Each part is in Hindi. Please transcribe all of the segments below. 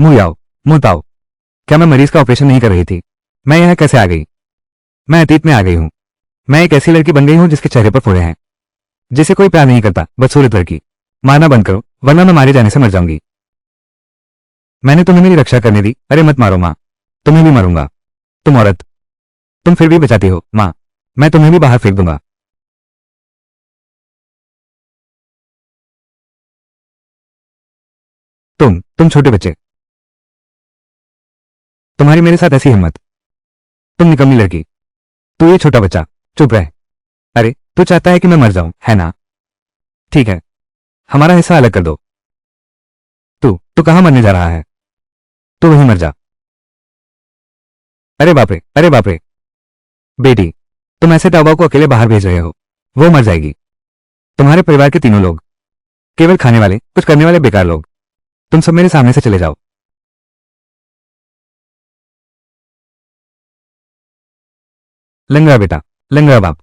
मुंह आओ, मुंह ताओ। क्या मैं मरीज का ऑपरेशन नहीं कर रही थी? मैं यहाँ कैसे आ गई? मैं अतीत में आ गई हूँ। मैं एक ऐसी लड़की बन गई हूँ जिसके चेहरे पर फोड़े हैं, जिसे कोई प्यार नहीं करता, बदसूरत लड़की। मारना बंद करो, वरना मैं मारे जाने से मर जाऊंगी। मैंने तुम्हें मेरी रक्षा करने दी। अरे मत मारो माँ, तुम्हें भी मारूंगा। तुम औरत, तुम फिर भी बचाती हो माँ। मैं तुम्हें भी बाहर फेंक दूंगा। तुम छोटे बच्चे, तुम्हारी मेरे साथ ऐसी हिम्मत। तुम निकम्मी लड़की, तू ये छोटा बच्चा, चुप रह। अरे तू चाहता है कि मैं मर जाऊं, है ना? ठीक है, हमारा हिस्सा अलग कर दो। तू कहाँ मरने जा रहा है? तू वहीं मर जा। अरे बाप रे, अरे बाप रे। बेटी, तुम ऐसे ताऊबा को अकेले बाहर भेज रहे हो। वो मर जाएगी। तुम्हारे परिवार के तीनों लोग, केवल खाने वाले, कुछ करने वाले बेकार लोग। तुम सब मेरे सामने से चले जाओ। लंगड़ा बेटा, लंगड़ा बाप,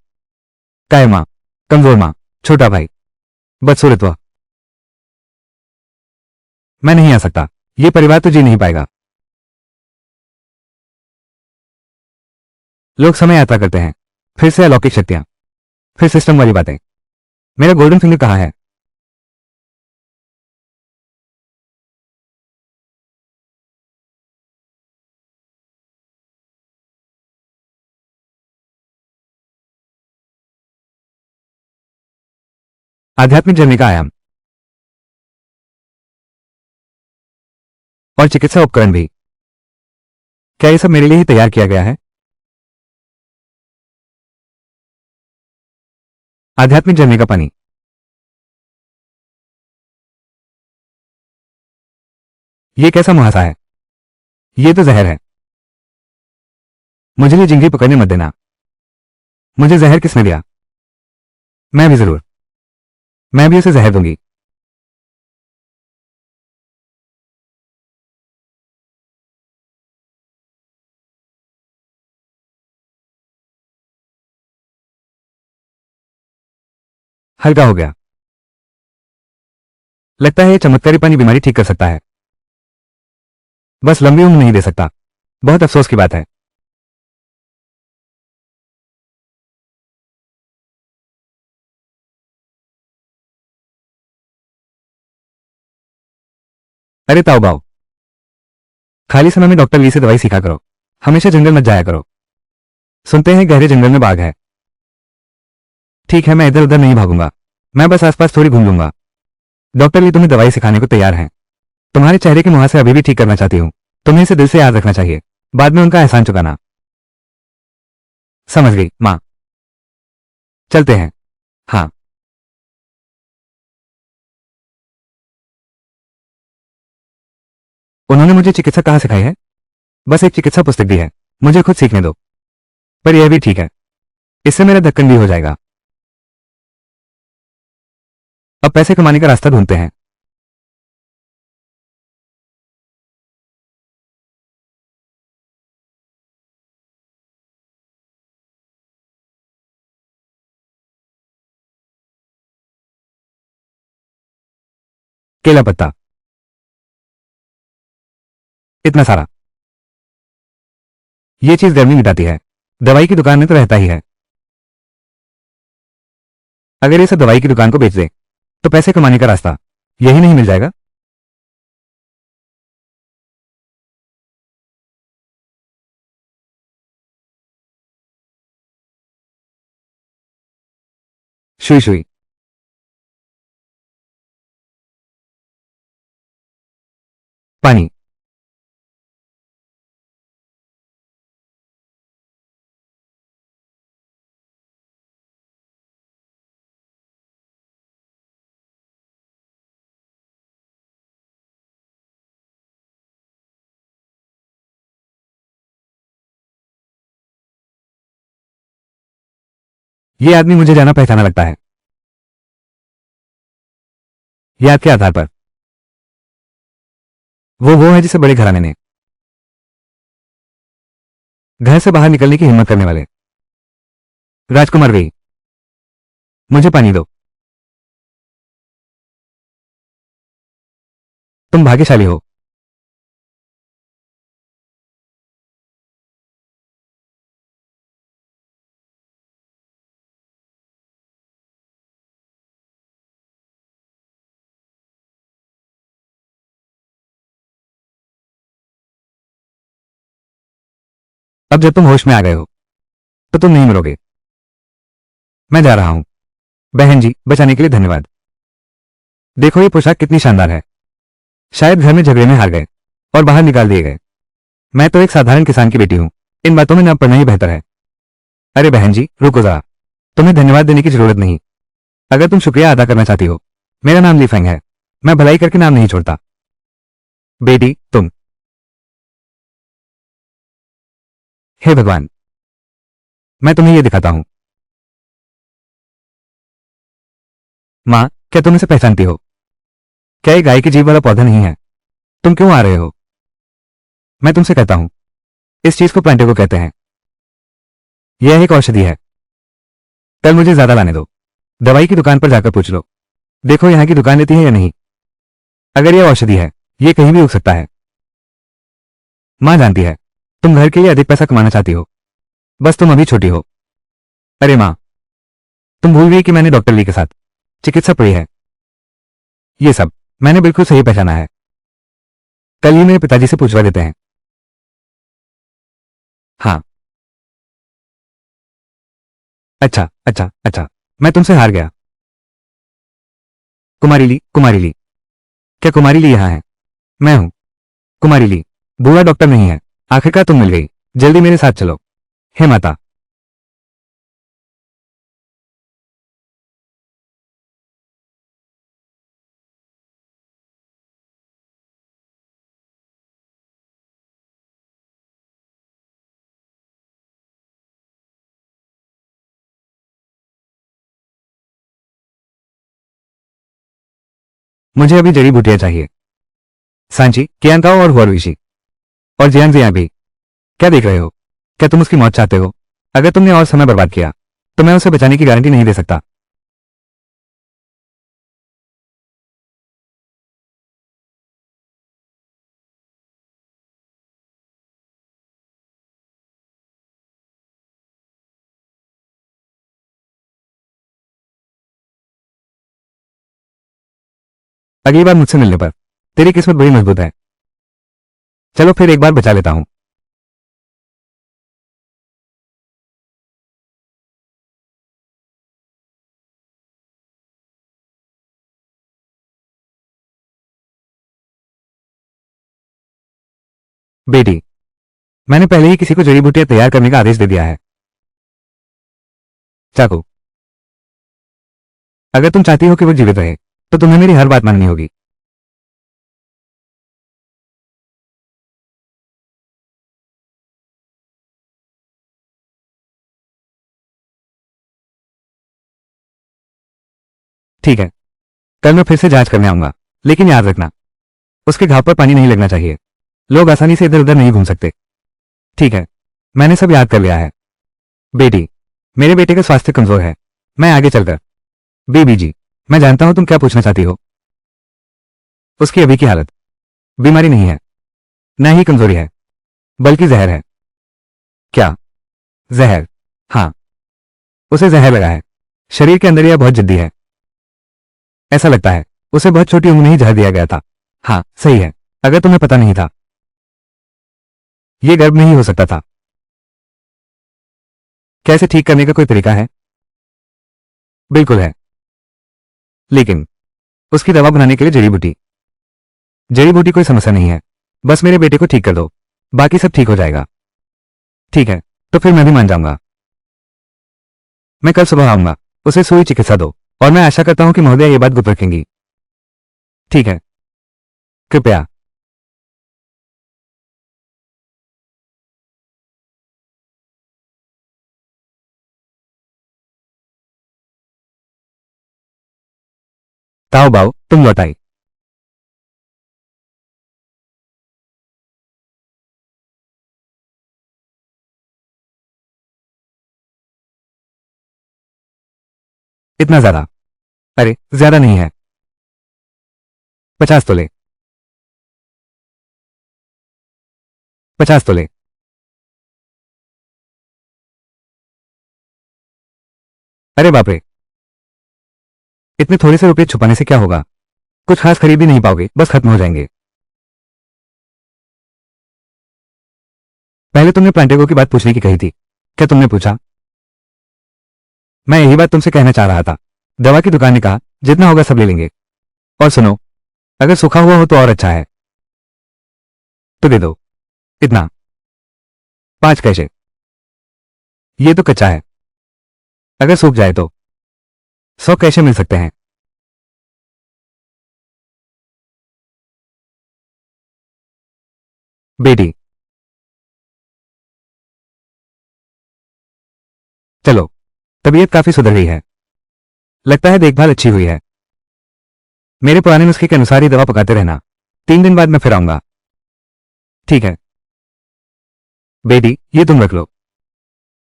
काय माँ, कमजोर माँ, छोटा भाई, बदसूरत वह। मैं नहीं आ सकता। ये परिवार तो जी नहीं पाएगा। लोग समय यात्रा करते हैं, फिर से अलौकिक शक्तियां, फिर सिस्टम वाली बातें। मेरा गोल्डन फिंगर कहाँ है? आध्यात्मिक जर्नी का आयाम और चिकित्सा उपकरण भी, क्या ये सब मेरे लिए ही तैयार किया गया है? आध्यात्मिक जर्नी का पानी, ये कैसा मुहासा है? ये तो जहर है। मुझे ये जिंदगी पकड़ने मत देना। मुझे जहर किसने दिया? मैं भी जरूर, मैं भी उसे जहर दूंगी। हल्का हो गया। लगता है ये चमत्कारी पानी बीमारी ठीक कर सकता है, बस लंबी उम्र नहीं दे सकता। बहुत अफसोस की बात है। अरे ताऊ बाऊ, खाली समय में डॉक्टर ली से दवाई सीखा करो। हमेशा जंगल मत जाया करो। सुनते हैं गहरे जंगल में बाघ है। ठीक है, मैं इधर उधर नहीं भागूंगा। मैं बस आसपास थोड़ी घूम लूंगा। डॉक्टर ली तुम्हें दवाई सिखाने को तैयार हैं। तुम्हारे चेहरे के मुहासे अभी भी ठीक करना चाहती हूँ। तुम्हें इसे दिल से याद रखना चाहिए, बाद में उनका एहसान चुकाना। समझ गई माँ। चलते हैं। हाँ। उन्होंने मुझे चिकित्सा कहाँ सिखाई है? बस एक चिकित्सा पुस्तक दी है। मुझे खुद सीखने दो। पर यह भी ठीक है, इससे मेरा धक्कन भी हो जाएगा। अब पैसे कमाने का रास्ता ढूंढते हैं। केला पत्ता, इतना सारा। ये चीज गर्मी मिटाती है। दवाई की दुकान में तो रहता ही है। अगर ये सब दवाई की दुकान को बेच दे तो पैसे कमाने का रास्ता यही नहीं मिल जाएगा? सुई सुई। पानी। ये आदमी मुझे जाना पहचाना लगता है। याद के आधार पर वो है जिसे बड़े घराने ने घर से बाहर निकलने की हिम्मत करने वाले। राजकुमार गई। मुझे पानी दो। तुम भाग्यशाली हो। अब जब तुम होश में आ गए हो तो तुम नहीं मरोगे। मैं जा रहा हूं। बहन जी, बचाने के लिए धन्यवाद। देखो ये पोशाक कितनी शानदार है। शायद घर में झगड़े में हार गए और बाहर निकाल दिए गए। मैं तो एक साधारण किसान की बेटी हूं। इन बातों में न पड़ना ही बेहतर है। अरे बहन जी, रुको जरा। तुम्हें धन्यवाद देने की जरूरत नहीं। अगर तुम शुक्रिया अदा करना चाहती हो, मेरा नाम लीफेंग है। मैं भलाई करके नाम नहीं छोड़ता। बेटी, तुम। हे भगवान, मैं तुम्हें यह दिखाता हूं। मां, क्या तुम इसे पहचानती हो? क्या ये गाय की जीभ वाला पौधा नहीं है? तुम क्यों आ रहे हो? मैं तुमसे कहता हूं, इस चीज को प्लांटेगो कहते हैं। यह एक औषधि है। कल मुझे ज्यादा लाने दो। दवाई की दुकान पर जाकर पूछ लो। देखो यहां की दुकान लेती है या नहीं। अगर यह औषधि है, यह कहीं भी उग सकता है। मां जानती है, तुम घर के लिए अधिक पैसा कमाना चाहती हो। बस तुम अभी छोटी हो। अरे मां, तुम भूल गई कि मैंने डॉक्टर ली के साथ चिकित्सा पढ़ी है। ये सब मैंने बिल्कुल सही पहचाना है। कल ही मेरे पिताजी से पूछवा देते हैं। हाँ। अच्छा अच्छा अच्छा, मैं तुमसे हार गया। कुमारी ली। क्या कुमारी ली यहां है? मैं हूं कुमारी ली। बुआ डॉक्टर नहीं है। आखिरकार तुम मिल गई। जल्दी मेरे साथ चलो। हे माता। मुझे अभी जड़ी बूटियां चाहिए। सांची, कियांकाओ और हुआरुइशी और जियान जिया भी। क्या देख रहे हो? क्या तुम उसकी मौत चाहते हो? अगर तुमने और समय बर्बाद किया तो मैं उसे बचाने की गारंटी नहीं दे सकता। अगली बार मुझसे मिलने पर तेरी किस्मत बड़ी मजबूत है। चलो फिर एक बार बचा लेता हूं। बेटी, मैंने पहले ही किसी को जड़ी बूटियां तैयार करने का आदेश दे दिया है। चाकू। अगर तुम चाहती हो कि वो जीवित रहे तो तुम्हें मेरी हर बात माननी होगी। ठीक है, कल मैं फिर से जांच करने आऊंगा। लेकिन याद रखना, उसके घाव पर पानी नहीं लगना चाहिए। लोग आसानी से इधर उधर नहीं घूम सकते। ठीक है, मैंने सब याद कर लिया है। बेटी, मेरे बेटे का स्वास्थ्य कमजोर है। मैं आगे चलकर। बेबी जी, मैं जानता हूं तुम क्या पूछना चाहती हो। उसकी अभी की हालत बीमारी नहीं है, न ही कमजोरी है, बल्कि जहर है। क्या? जहर? हाँ, उसे जहर लगा है। शरीर के अंदर यह बहुत जिद्दी है। ऐसा लगता है उसे बहुत छोटी उम्र में ही जहर दिया गया था। हाँ, सही है। अगर तुम्हें पता नहीं था, यह गर्भ में ही हो सकता था। क्या इसे ठीक करने का कोई तरीका है? बिल्कुल है। लेकिन उसकी दवा बनाने के लिए जड़ी बूटी कोई समस्या नहीं है। बस मेरे बेटे को ठीक कर दो, बाकी सब ठीक हो जाएगा। ठीक है, तो फिर मैं भी मान जाऊंगा। मैं कल सुबह आऊंगा। उसे सुई चिकित्सा दो और मैं आशा करता हूं कि महोदय ये बात गुप्त रखेंगी। ठीक है, कृपया। ताओ बाओ, तुम लौट आई। इतना ज्यादा? अरे ज्यादा नहीं है। 50 तोले। 50 तोले। अरे बाप रे, इतने थोड़े से रुपए छुपाने से क्या होगा? कुछ खास खरीद भी नहीं पाओगे, बस खत्म हो जाएंगे। पहले तुमने प्लांटेगो की बात पूछने की कही थी, क्या तुमने पूछा? मैं यही बात तुमसे कहना चाह रहा था। दवा की दुकान ने कहा जितना होगा सब ले लेंगे। और सुनो, अगर सूखा हुआ हो तो और अच्छा है, तो दे दो। इतना, 5 कैशे। ये तो कच्चा है, अगर सूख जाए तो 100 कैशे मिल सकते हैं। बेटी, चलो, तबीयत काफी सुधर गई है, लगता है देखभाल अच्छी हुई है। मेरे पुराने नुस्खे के अनुसार ही दवा पकाते रहना, 3 दिन बाद मैं फिर आऊंगा। ठीक है बेटी, ये तुम रख लो।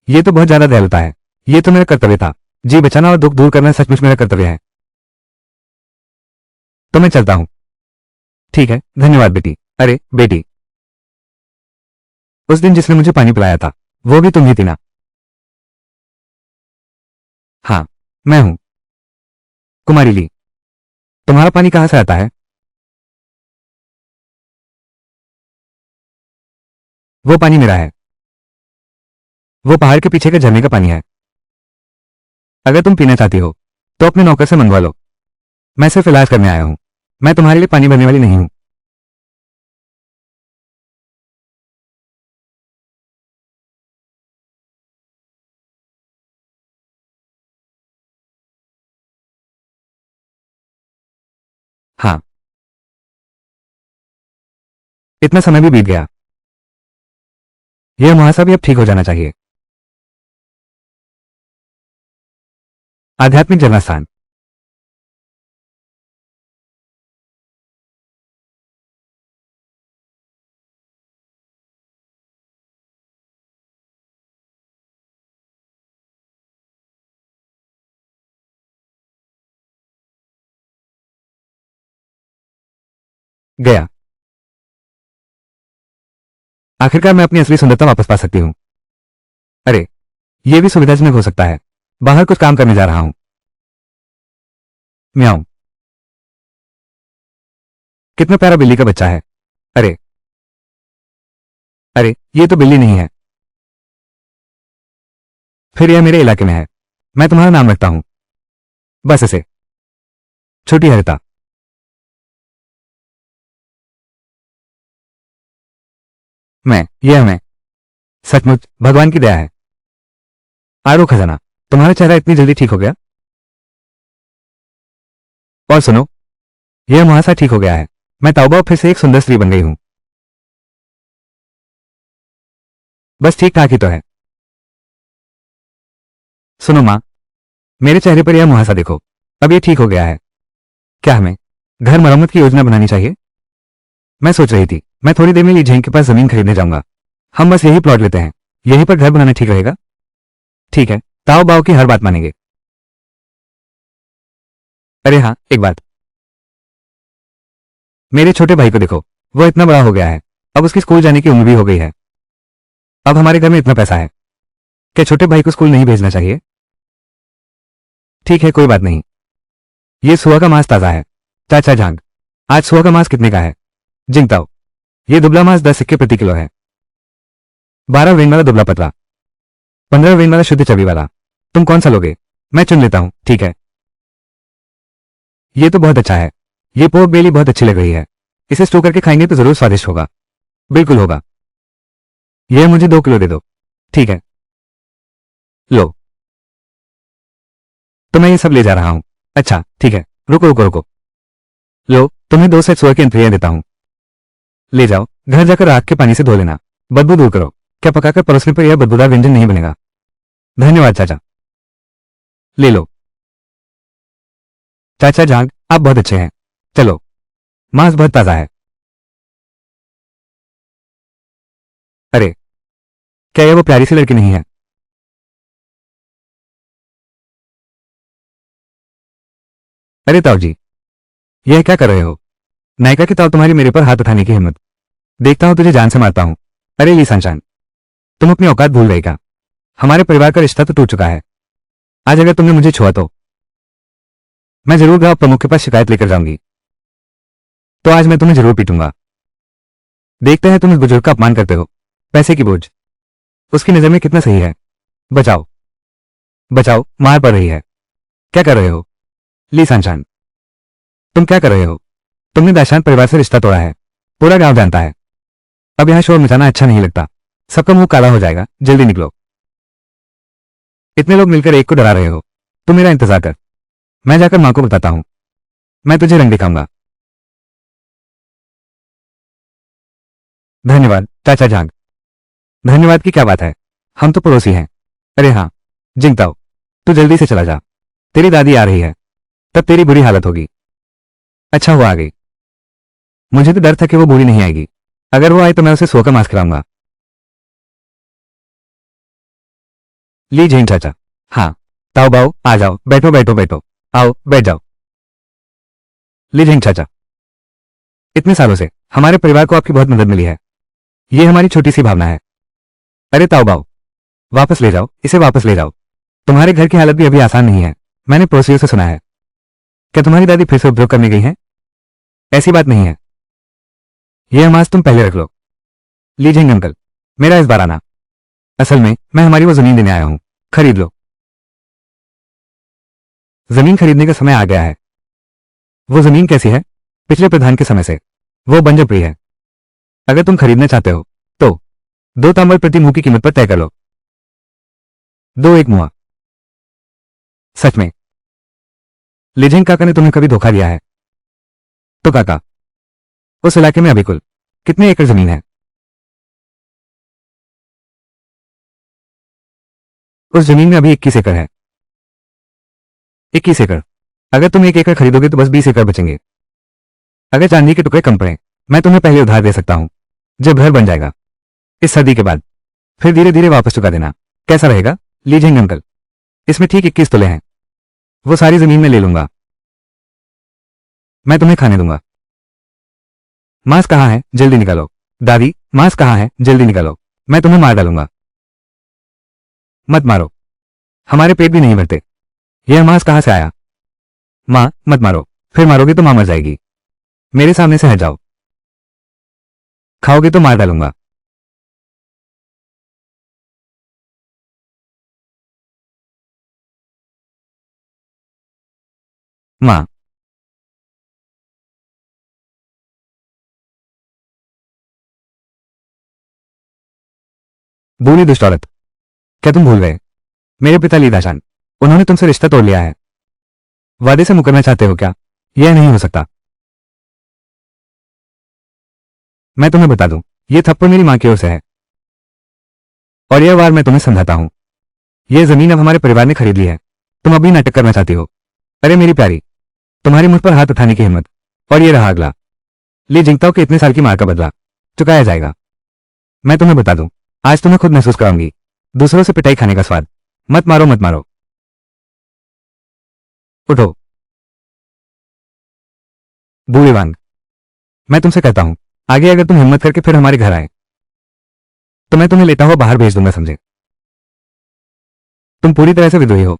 ये तो बहुत ज्यादा दयालुता है, ये तो मेरा कर्तव्य था। जी बचाना और दुख दूर करना सचमुच मेरा कर्तव्य है। तो मैं चलता हूं। ठीक है, धन्यवाद बेटी। अरे बेटी, उस दिन जिसने मुझे पानी पिलाया था वो भी तुम ही थी ना? हाँ, मैं हूं, कुमारी ली। तुम्हारा पानी कहां से आता है? वो पानी मेरा है, वो पहाड़ के पीछे के झरने का पानी है। अगर तुम पीना चाहती हो तो अपने नौकर से मंगवा लो। मैं सिर्फ इलाज करने आया हूं, मैं तुम्हारे लिए पानी भरने वाली नहीं हूं। हाँ, इतना समय भी बीत गया, यह मुहासा भी अब ठीक हो जाना चाहिए। आध्यात्मिक जन्मस्थान। गया, आखिरकार मैं अपनी असली सुंदरता वापस पा सकती हूं। अरे, यह भी सुविधाजनक हो सकता है। बाहर कुछ काम करने जा रहा हूं। म्याऊं, कितना प्यारा बिल्ली का बच्चा है। अरे, अरे, ये तो बिल्ली नहीं है, फिर यह मेरे इलाके में है। मैं तुम्हारा नाम रखता हूं, बस इसे छोटी हरिता। मैं सचमुच भगवान की दया है। आरो खजाना, तुम्हारा चेहरा इतनी जल्दी ठीक हो गया? और सुनो, यह मुहासा ठीक हो गया है। मैं ताऊबा फिर से एक सुंदर स्त्री बन गई हूं। बस ठीक ठाक ही तो है। सुनो मां, मेरे चेहरे पर यह मुहासा देखो, अब यह ठीक हो गया है। क्या हमें घर मरम्मत की योजना बनानी चाहिए? मैं सोच रही थी मैं थोड़ी देर में ली झेंग के पास जमीन खरीदने जाऊंगा। हम बस यही प्लॉट लेते हैं, यहीं पर घर बनाना ठीक रहेगा। ठीक है, ताऊ बाऊ की हर बात मानेंगे। अरे हाँ, एक बात, मेरे छोटे भाई को देखो, वो इतना बड़ा हो गया है, अब उसकी स्कूल जाने की उम्र भी हो गई है। अब हमारे घर में इतना पैसा है, क्या छोटे भाई को स्कूल नहीं भेजना चाहिए? ठीक है, कोई बात नहीं। ये सुअर का मांस ताजा है। चाचा झांग, आज सुअर का मांस कितने का है? जिंगताओ, ये दुबला मांस 10 सिक्के प्रति किलो है। 12 वें वाला दुबला पतला, 15 वें वाला शुद्ध चबी वाला। तुम कौन सा लोगे? मैं चुन लेता हूं, ठीक है। ये तो बहुत अच्छा है, ये पोर्क बेली बहुत अच्छी लग रही है। इसे स्टोव करके खाएंगे तो जरूर स्वादिष्ट होगा। बिल्कुल होगा। यह मुझे 2 किलो दे दो। ठीक है, लो, तो मैं ये सब ले जा रहा हूं। अच्छा ठीक है, रुको रुको रुको। लो, तुम्हें 2 सेट सुअर की अंतड़ियां देता हूं, ले जाओ, घर जाकर राख के पानी से धो लेना, बदबू दूर करो। क्या पकाकर परोसने पर यह बदबूदार व्यंजन नहीं बनेगा? धन्यवाद चाचा। ले लो। चाचा झांग, आप बहुत अच्छे हैं। चलो, मांस बहुत ताजा है। अरे, क्या यह वो प्यारी सी लड़की नहीं है? अरे ताऊ जी, यह क्या कर रहे हो? नायिका के ताऊ, तुम्हारी मेरे पर हाथ उठाने की हिम्मत, देखता हूं तुझे जान से मारता हूं। अरे ली सनशाइन, तुम अपनी औकात भूल गए क्या? हमारे परिवार का रिश्ता तो टूट चुका है, आज अगर तुमने मुझे छुआ तो मैं जरूर गांव प्रमुख के पास शिकायत लेकर जाऊंगी। तो आज मैं तुम्हें जरूर पीटूंगा। देखते हैं तुम इस बुजुर्ग का अपमान करते हो। पैसे की बोझ उसकी नजर में कितना सही है। बचाओ, बचाओ, मार पड़ रही है। क्या कर रहे हो? ली सानशान, तुम क्या कर रहे हो? तुमने दाशांत परिवार से रिश्ता तोड़ा है। पूरा गांव जानता है। अब यहां शोर मचाना अच्छा नहीं लगता। सबका मुंह काला हो जाएगा। जल्दी निकलो। इतने लोग मिलकर एक को डरा रहे हो। तुम मेरा इंतजार कर। मैं जाकर मां को बताता हूं। मैं तुझे रंग दिखाऊंगा। धन्यवाद चाचा झांग। धन्यवाद की क्या बात है? हम तो पड़ोसी हैं। अरे हाँ, जिंगताओ, तू जल्दी से चला जा। तेरी दादी आ रही है। तब तेरी बुरी हालत होगी। अच्छा हुआ आ गई। मुझे तो डर था कि वो बुरी नहीं आएगी। अगर वो आए तो मैं उसे सो का मांस खिलाऊंगा। ली जैन चाचा। हाँ, ताओ बाओ, आ जाओ, बैठो बैठो बैठो। आओ, बैठ जाओ। ली जैन चाचा, इतने सालों से हमारे परिवार को आपकी बहुत मदद मिली है। ये हमारी छोटी सी भावना है। अरे ताओ बाओ, वापस ले जाओ, इसे वापस ले जाओ। तुम्हारे घर की हालत भी अभी आसान नहीं है। मैंने पड़ोसियों से सुना है। क्या तुम्हारी दादी फिर से उपद्रव करने गई है? ऐसी बात नहीं है। यह मांस तुम पहले रख लो। लीजिए अंकल, मेरा इस बार आना। असल में मैं हमारी वो जमीन देने आया हूं। खरीद लो। जमीन खरीदने का समय आ गया है। वो जमीन कैसी है? पिछले प्रधान के समय से वो बंजर पड़ी है। अगर तुम खरीदना चाहते हो तो 2 तांबल प्रति मुंह की कीमत पर तय कर लो। 2 एक मुआ। सच में? लिजेंग काका ने तुम्हें कभी धोखा दिया है? तो काका, उस इलाके में अभी कुल कितने एकड़ जमीन है? उस जमीन में अभी 21 एकड़ है। 21 एकड़? अगर तुम 1 एकड़ खरीदोगे तो बस 20 एकड़ बचेंगे। अगर चांदी के टुकड़े कम पड़े, मैं तुम्हें पहले उधार दे सकता हूं। जब घर बन जाएगा इस सदी के बाद, फिर धीरे धीरे वापस चुका देना। कैसा रहेगा? लीजिए अंकल, इसमें ठीक 21 तोले हैं। वो सारी जमीन में ले लूंगा। मैं तुम्हें खाने दूंगा। मांस कहाँ है? जल्दी निकालो। दादी, मांस कहाँ है? जल्दी निकालो। मैं तुम्हें मार डालूंगा। मत मारो, हमारे पेट भी नहीं भरते। यह मांस कहाँ से आया? मां, मत मारो। फिर मारोगे तो मां मर जाएगी। मेरे सामने से हट जाओ। खाओगे तो मार डालूंगा। मां। भूली दुष्ट औरत, क्या तुम भूल गए? मेरे पिता लीदाशान, उन्होंने तुमसे रिश्ता तोड़ लिया है। वादे से मुकरना चाहते हो क्या? यह नहीं हो सकता। मैं तुम्हें बता दूं, यह थप्पड़ मेरी मां की ओर से है। और यह वार मैं तुम्हें समझाता हूं। यह जमीन अब हमारे परिवार ने खरीद ली है। तुम अभी नाटक करना चाहती हो। अरे मेरी प्यारी, तुम्हारी मुझ पर हाथ उठाने की हिम्मत। और ये रहा अगला। ली जिंगताओ के इतने साल की मार का बदला चुकाया जाएगा। मैं तुम्हें बता दूं, आज तुम्हें खुद महसूस कराऊंगी दूसरों से पिटाई खाने का स्वाद। मत मारो, मत मारो। उठो। बूढ़े वांग, मैं तुमसे कहता हूं, आगे अगर तुम हिम्मत करके फिर हमारे घर आए तो मैं तुम्हें लेता हुआ बाहर भेज दूंगा, समझे? तुम पूरी तरह से विद्रोही हो।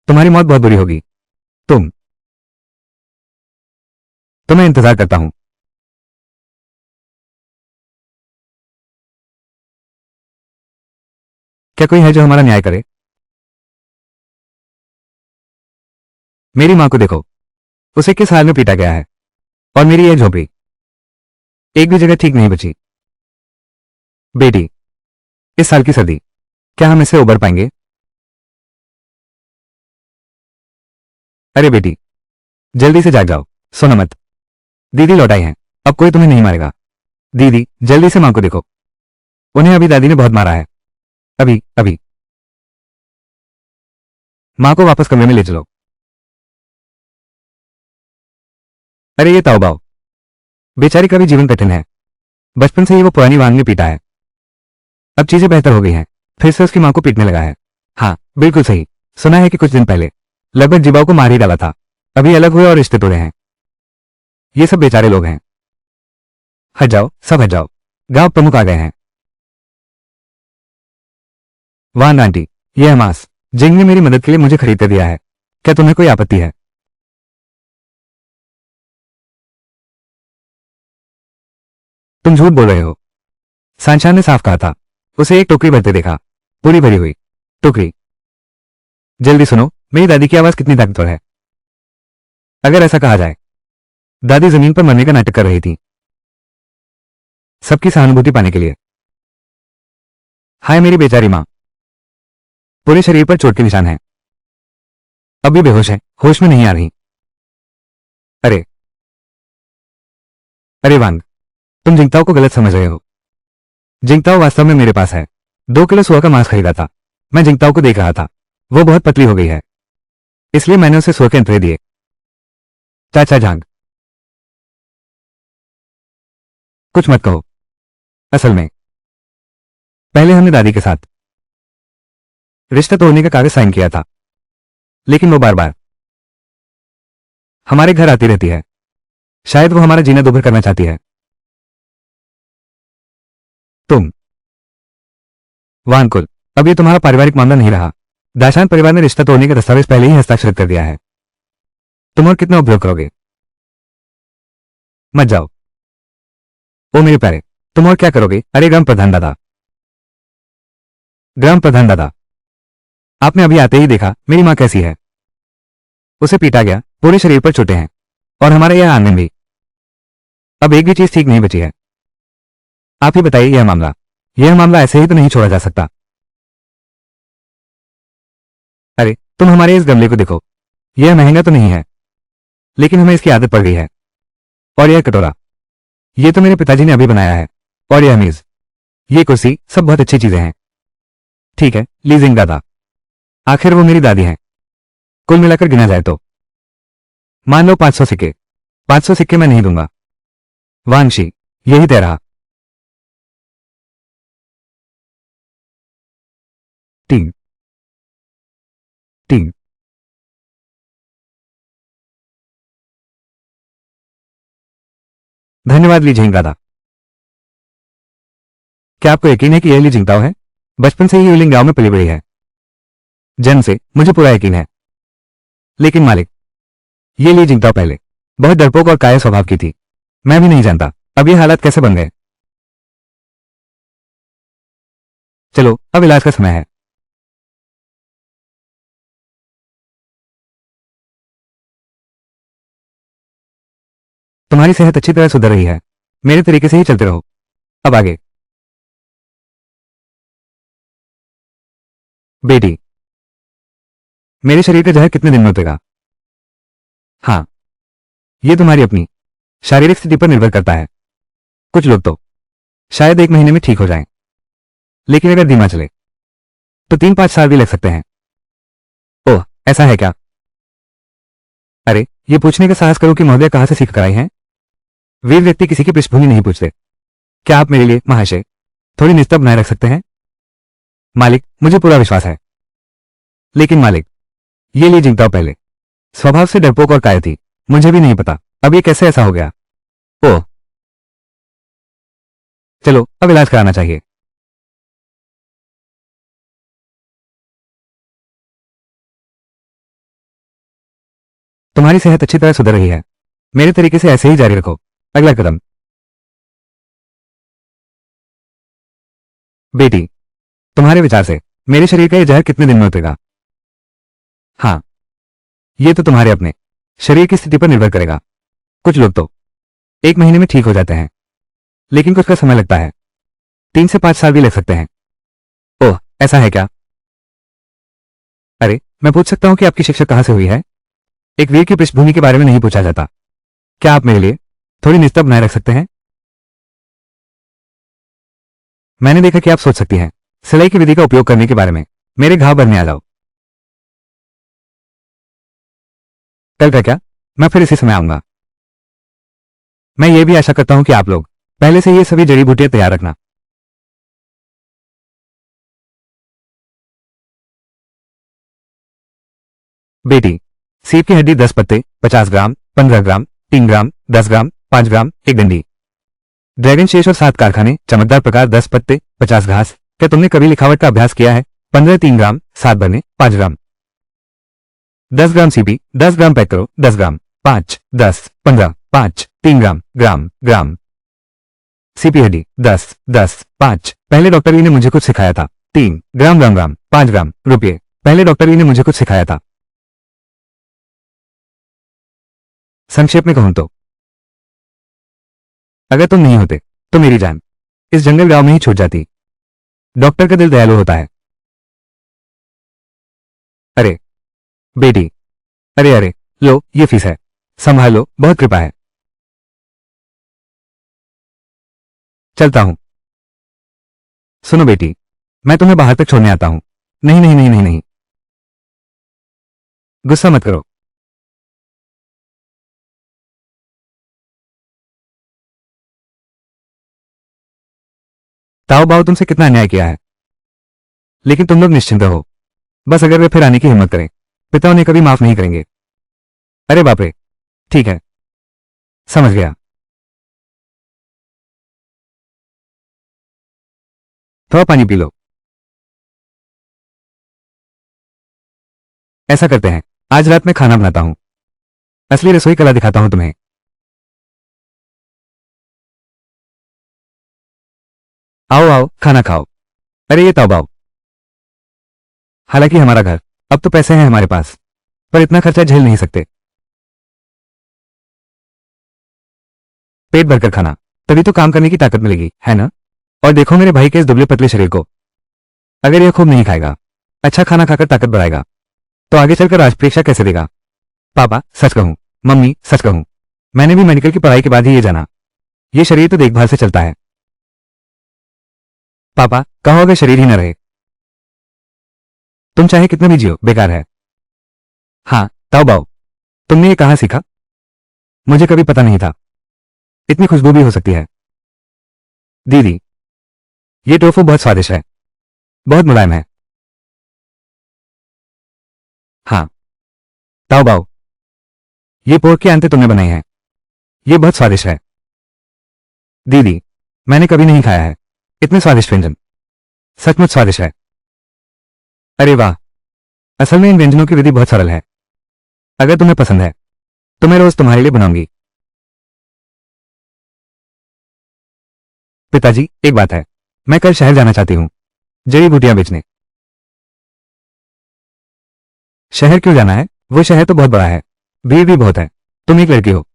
तुम्हारी मौत बहुत बुरी होगी। तुम तो मैं इंतजार करता हूं। क्या कोई है जो हमारा न्याय करे? मेरी मां को देखो, उसे किस हाल में पीटा गया है। और मेरी यह झोपड़ी, एक भी जगह ठीक नहीं बची। बेटी, इस साल की सर्दी, क्या हम इससे उबर पाएंगे? अरे बेटी, जल्दी से जाग जाओ। सोना मत। दीदी लौट आई हैं। अब कोई तुम्हें नहीं मारेगा। दीदी, जल्दी से मां को देखो। उन्हें अभी दादी ने बहुत मारा है। अभी अभी। मां को वापस कमरे में ले चलो। अरे ये ताओ बाओ, बेचारी का भी जीवन कठिन है। बचपन से ही वो पुरानी वांग में पीटा है। अब चीजें बेहतर हो गई हैं। फिर से उसकी मां को पीटने लगा है। हाँ, बिल्कुल सही। सुना है कि कुछ दिन पहले लगभग जिबाओ को मार ही डाला था। अभी अलग हुए और रिश्ते तोड़े हैं। ये सब बेचारे लोग हैं। हट जाओ, सब हट जाओ। गांव प्रमुख आ गए हैं। वाह आंटी, यह मांस जिंग ने मेरी मदद के लिए मुझे खरीद कर दिया है। क्या तुम्हें कोई आपत्ति है? तुम झूठ बोल रहे हो। सांशान ने साफ कहा था उसे एक टोकरी भरते देखा, पूरी भरी हुई टोकरी। जल्दी सुनो, मेरी दादी की आवाज कितनी ताकतवर है। अगर ऐसा कहा जाए, दादी जमीन पर मरने का नाटक कर रही थी, सबकी सहानुभूति पाने के लिए। हाय मेरी बेचारी मां, पूरे शरीर पर चोट के निशान हैं, अब भी बेहोश है, होश में नहीं आ रही। अरे अरे वांग, तुम जिंगताओ को गलत समझ रहे हो। जिंगताओ वास्तव में मेरे पास है। 2 किलो सुअर का मांस खरीदा था। मैं जिंगताओ को देख रहा था, वो बहुत पतली हो गई है, इसलिए मैंने उसे सुअर के अंतरे दिए। चाचा झांग, कुछ मत कहो। असल में पहले हमने दादी के साथ रिश्ता तोड़ने का कागज साइन किया था, लेकिन वो बार बार हमारे घर आती रहती है। शायद वो हमारा जीना दोभर करना चाहती है। तुम वानकुल, अब ये तुम्हारा पारिवारिक मामला नहीं रहा। दाशान परिवार ने रिश्ता तोड़ने का दस्तावेज पहले ही हस्ताक्षरित कर दिया है। तुम और कितना उपयोग करोगे? मत जाओ। ओ मेरे प्यारे, तुम और क्या करोगे? अरे ग्राम प्रधान दादा, ग्राम प्रधान दादा, आपने अभी आते ही देखा मेरी मां कैसी है। उसे पीटा गया, पूरे शरीर पर चोटें हैं, और हमारा यह आंगन भी। अब एक भी चीज ठीक नहीं बची है। आप ही बताइए, यह मामला ऐसे ही तो नहीं छोड़ा जा सकता। अरे तुम हमारे इस गमले को देखो, यह महंगा तो नहीं है, लेकिन हमें इसकी आदत पड़ गई है। और यह कटोरा, यह तो मेरे पिताजी ने अभी बनाया है। और यह मेज, ये कुर्सी, सब बहुत अच्छी चीजें हैं। ठीक है लीजिंग दादा, आखिर वो मेरी दादी हैं। कुल मिलाकर गिना जाए तो मान लो 500 सिक्के। 500 सिक्के मैं नहीं दूंगा। वांगशी, यही तय रहा। टीम टीम धन्यवाद ली झिंग दादा। क्या आपको यकीन है कि यह ली जिंगताओ है? बचपन से ही यूलिंग गांव में पली बड़ी है, जन्म से, मुझे पूरा यकीन है। लेकिन मालिक, ये ली जिंगताओ पहले बहुत डरपोक और कायर स्वभाव की थी। मैं भी नहीं जानता अब ये हालात कैसे बन गए। चलो अब इलाज का समय है। तुम्हारी सेहत अच्छी तरह सुधर रही है, मेरे तरीके से ही चलते रहो। अब आगे। बेटी, मेरे शरीर का जहर कितने दिन में उतरेगा? हाँ, ये तुम्हारी अपनी शारीरिक स्थिति पर निर्भर करता है। कुछ लोग तो शायद 1 महीने में ठीक हो जाएं, लेकिन अगर धीमा चले तो 3-5 साल भी लग सकते हैं। ओह, ऐसा है क्या? अरे ये पूछने का साहस करो कि महोदय कहां से सीख कर आई हैं? वीर व्यक्ति किसी की पृष्ठभूमि नहीं पूछते। क्या आप मेरे लिए, महाशय, थोड़ी निष्ठा बनाए रख सकते हैं? मालिक, मुझे पूरा विश्वास है। लेकिन मालिक, ये ली जिंगताओ पहले स्वभाव से डरपोक और कायर थी। मुझे भी नहीं पता अब ये कैसे ऐसा हो गया। ओह, चलो अब इलाज कराना चाहिए। तुम्हारी सेहत अच्छी तरह सुधर रही है, मेरे तरीके से ऐसे ही जारी रखो। अगला कदम। बेटी, तुम्हारे विचार से मेरे शरीर का यह जहर कितने दिन में उतरेगा? हाँ, ये तो तुम्हारे अपने शरीर की स्थिति पर निर्भर करेगा। कुछ लोग तो 1 महीने में ठीक हो जाते हैं, लेकिन कुछ का समय लगता है। 3 से 5 साल भी लग सकते हैं। ओह, ऐसा है क्या? अरे मैं पूछ सकता हूं कि आपकी शिक्षा कहां से हुई है? एक वीर की पृष्ठभूमि के बारे में नहीं पूछा जाता। क्या आप मेरे लिए थोड़ी निष्ठा बनाए रख सकते हैं? मैंने देखा कि आप सोच सकती हैं सिलाई की विधि का उपयोग करने के बारे में। मेरे घाव भरने आ जाओ। कल का क्या? मैं फिर इसी समय आऊंगा। मैं ये भी आशा करता हूं कि आप लोग पहले से ये सभी जड़ी बूटियां तैयार रखना। बेटी, सीप की हड्डी 10 पत्ते, 50 ग्राम, 15 ग्राम, 3 ग्राम, 10 ग्राम, 5 ग्राम, 1 डंडी। ड्रैगन शेष और 7 कारखाने, चमकदार प्रकार 10 पत्ते, 50 घास। क्या तुमने कभी लिखावट का अभ्यास किया है? 15 3 ग्राम, 7 बने, 5 ग्राम। 10 ग्राम सीपी, 10 ग्राम पैक करो, 10 ग्राम, 5, 10, 15, 5, 3 ग्राम, ग्राम, ग्राम। सीपी हड्डी 10, 10, 5, पहले डॉक्टर ई ने मुझे कुछ सिखाया था। 3 ग्राम ग्राम ग्राम 5 ग्राम रुपये। पहले डॉक्टर ई ने मुझे कुछ सिखाया था। संक्षेप में कहूं तो अगर तुम नहीं होते तो मेरी जान इस जंगल गांव में ही छूट जाती। डॉक्टर का दिल दयालु होता है। अरे बेटी, अरे अरे, लो ये फीस है, संभाल लो, बहुत कृपा है। चलता हूं। सुनो बेटी, मैं तुम्हें बाहर तक छोड़ने आता हूं। नहीं नहीं नहीं नहीं नहीं, गुस्सा मत करो। ताओ बाओ तुमसे कितना अन्याय किया है, लेकिन तुम लोग निश्चिंत रहो। बस अगर वे फिर आने की हिम्मत करें, पिता उन्हें कभी माफ नहीं करेंगे। अरे बाप रे, ठीक है, समझ गया। थोड़ा पानी पी लो। ऐसा करते हैं, आज रात में खाना बनाता हूं, असली रसोई कला दिखाता हूं तुम्हें। आओ आओ, खाना खाओ। अरे ये ताओ बाओ, हालांकि हमारा घर, अब तो पैसे हैं हमारे पास, पर इतना खर्चा झेल नहीं सकते। पेट भरकर खाना, तभी तो काम करने की ताकत मिलेगी, है ना? और देखो मेरे भाई के इस दुबले पतले शरीर को, अगर यह खूब नहीं खाएगा, अच्छा खाना खाकर ताकत बढ़ाएगा, तो आगे चलकर राजपरीक्षा कैसे देगा? पापा सच कहूं, मम्मी सच कहूं, मैंने भी मेडिकल की पढ़ाई के बाद ही ये जाना, ये शरीर तो देखभाल से चलता है। पापा कहो अगर शरीर ही न रहे, तुम चाहे कितना भी जियो, बेकार है। हाँ ताओ बाओ, तुमने ये कहाँ सीखा? मुझे कभी पता नहीं था, इतनी खुशबू भी हो सकती है। दीदी, ये टोफू बहुत स्वादिष्ट है, बहुत मुलायम है। हाँ ताओ बाओ, ये पोर्क के अंते तुमने बनाई है, ये बहुत स्वादिष्ट है। दीदी, मैंने कभी नहीं खाया है इतने स्वादिष्ट व्यंजन, सचमुच स्वादिष्ट है। अरे वाह, असल में इन व्यंजनों की विधि बहुत सरल है, अगर तुम्हें पसंद है तो मैं रोज तुम्हारे लिए बनाऊंगी। पिताजी एक बात है, मैं कल शहर जाना चाहती हूँ, जड़ी बूटियां बेचने। शहर क्यों जाना है? वो शहर तो बहुत बड़ा है, भीड़ भी बहुत है, तुम एक लड़की हो,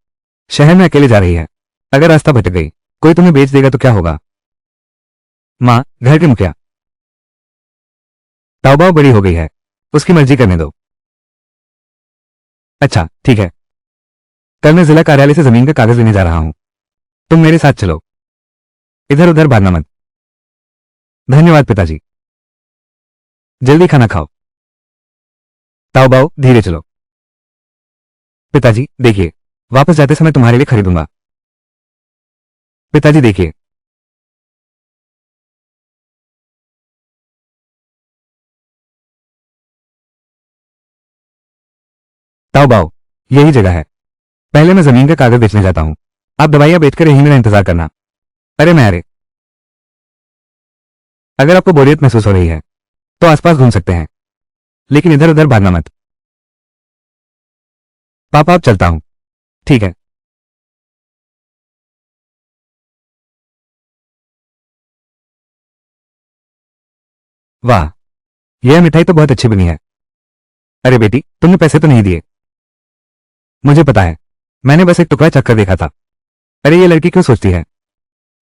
शहर में अकेले जा रही है, अगर रास्ता भटक गई, कोई तुम्हें बेच देगा तो क्या होगा? माँ घर के मुखिया। ताओबाओ बड़ी हो गई है, उसकी मर्जी करने दो। अच्छा ठीक है, कल मैं जिला कार्यालय से जमीन का कागज लेने जा रहा हूं, तुम मेरे साथ चलो, इधर उधर भागना मत। धन्यवाद पिताजी। जल्दी खाना खाओ। ताओबाओ धीरे चलो। पिताजी देखिए, वापस जाते समय तुम्हारे लिए खरीदूंगा। पिताजी देखिए। ताओबाओ, यही जगह है, पहले मैं जमीन का कागज बेचने जाता हूं, आप दवाइयां बेचकर यहीं मेरा इंतजार करना। अरे मैं अरे, अगर आपको बोरियत महसूस हो रही है तो आसपास घूम सकते हैं, लेकिन इधर उधर भागना मत। पापा अब चलता हूं। ठीक है। वाह, यह मिठाई तो बहुत अच्छी बनी है। अरे बेटी, तुमने पैसे तो नहीं दिए? मुझे पता है, मैंने बस एक टुकड़ा चक्कर देखा था। अरे ये लड़की क्यों सोचती है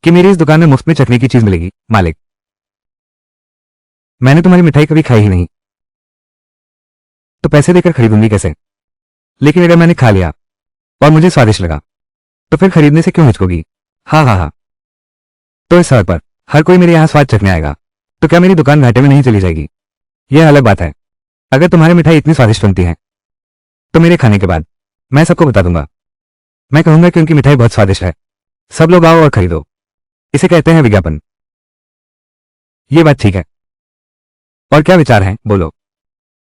कि मेरी इस दुकान में मुफ्त में चखने की चीज मिलेगी? मालिक, मैंने तुम्हारी मिठाई कभी खाई ही नहीं, तो पैसे देकर खरीदूंगी कैसे? लेकिन अगर मैंने खा लिया और मुझे स्वादिष्ट लगा, तो फिर खरीदने से क्यों हिचकोगी? हाँ हाँ हाँ, तो इस सड़क पर हर कोई मेरे यहाँ स्वाद चखने आएगा, तो क्या मेरी दुकान घाटे में नहीं चली जाएगी? यह अलग बात है, अगर तुम्हारी मिठाई इतनी स्वादिष्ट बनती है तो मेरे खाने के बाद मैं सबको बता दूंगा। मैं कहूंगा कि उनकी मिठाई बहुत स्वादिष्ट है, सब लोग आओ और खरीदो, इसे कहते हैं विज्ञापन। ये बात ठीक है, और क्या विचार है बोलो?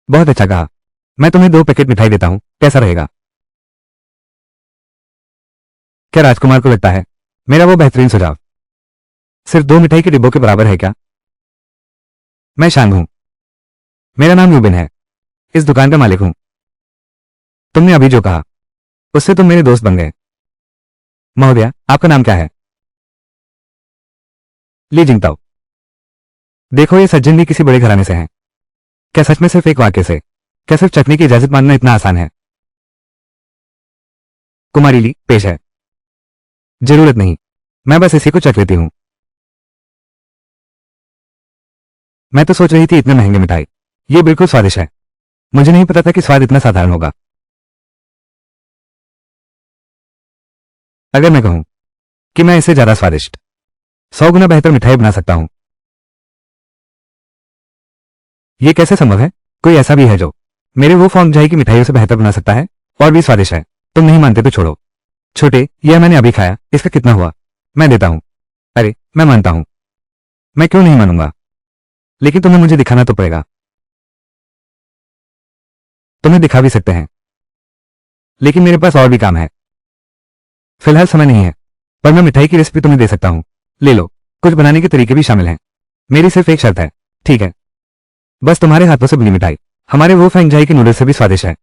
बहुत अच्छा कहा, मैं तुम्हें 2 पैकेट मिठाई देता हूं, कैसा रहेगा? क्या राजकुमार को लगता है मेरा वो बेहतरीन सुझाव सिर्फ 2 मिठाई के डिब्बों के बराबर है क्या? मैं शांत हूं, मेरा नाम यूबिन है, इस दुकान का मालिक हूं। तुमने अभी जो कहा उससे तुम मेरे दोस्त बन गए। महोदया, आपका नाम क्या है? ली जिंगताओ। देखो ये सज्जन भी किसी बड़े घराने से हैं। क्या सच में सिर्फ एक वाक्य से, क्या सिर्फ चखने की इजाजत मानना इतना आसान है? कुमारीली पेश है। जरूरत नहीं, मैं बस इसी को चख लेती हूँ। मैं तो सोच रही थी इतने महंगे मिठाई, ये बिल्कुल स्वादिष्ट है। मुझे नहीं पता था कि स्वाद इतना साधारण होगा। अगर मैं कहूं कि मैं इससे ज्यादा स्वादिष्ट, 100 गुना बेहतर मिठाई बना सकता हूं। ये कैसे संभव है? कोई ऐसा भी है जो मेरे वो फॉर्म जाई की मिठाइयों से बेहतर बना सकता है और भी स्वादिष्ट है? तुम नहीं मानते तो छोड़ो। छोटे, यह मैंने अभी खाया, इसका कितना हुआ? मैं देता हूं। अरे मैं मानता हूं। मैं क्यों नहीं मानूंगा? लेकिन तुम्हें मुझे दिखाना तो पड़ेगा। तुम्हें दिखा भी सकते हैं, लेकिन मेरे पास और भी काम है। फिलहाल समय नहीं है, पर मैं मिठाई की रेसिपी तुम्हें दे सकता हूं। ले लो। कुछ बनाने के तरीके भी शामिल हैं। मेरी सिर्फ एक शर्त है, ठीक है? बस तुम्हारे हाथों से बनी मिठाई हमारे वो फैंगजाई के नूडल्स से भी स्वादिष्ट है।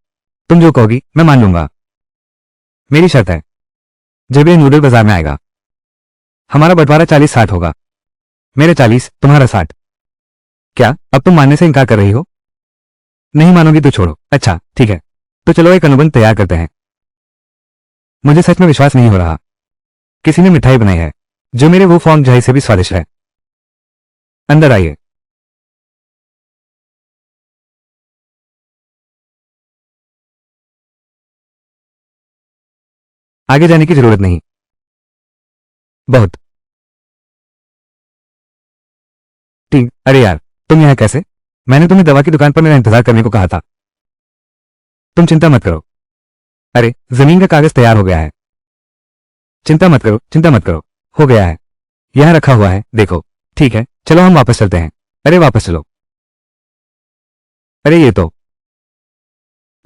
तुम जो कहोगी मैं मान लूंगा। मेरी शर्त है, जब ये नूडल बाजार में आएगा, हमारा बंटवारा 40-60 होगा। मेरे 40, तुम्हारा 60। क्या अब तुम मानने से इनकार कर रही हो? नहीं मानोगी तो छोड़ो। अच्छा ठीक है, तो चलो एक अनुबंध तैयार करते हैं। मुझे सच में विश्वास नहीं हो रहा, किसी ने मिठाई बनाई है जो मेरे वो फॉर्म जाई से भी स्वादिष्ट है। अंदर आइए। आगे जाने की जरूरत नहीं। बहुत। ठीक। अरे यार, तुम यहाँ कैसे? मैंने तुम्हें दवा की दुकान पर मेरा इंतजार करने को कहा था। तुम चिंता मत करो। अरे जमीन का कागज तैयार हो गया है। चिंता मत करो, चिंता मत करो। हो गया है, यहाँ रखा हुआ है, देखो। ठीक है, चलो हम वापस चलते हैं। अरे वापस चलो। अरे ये तो,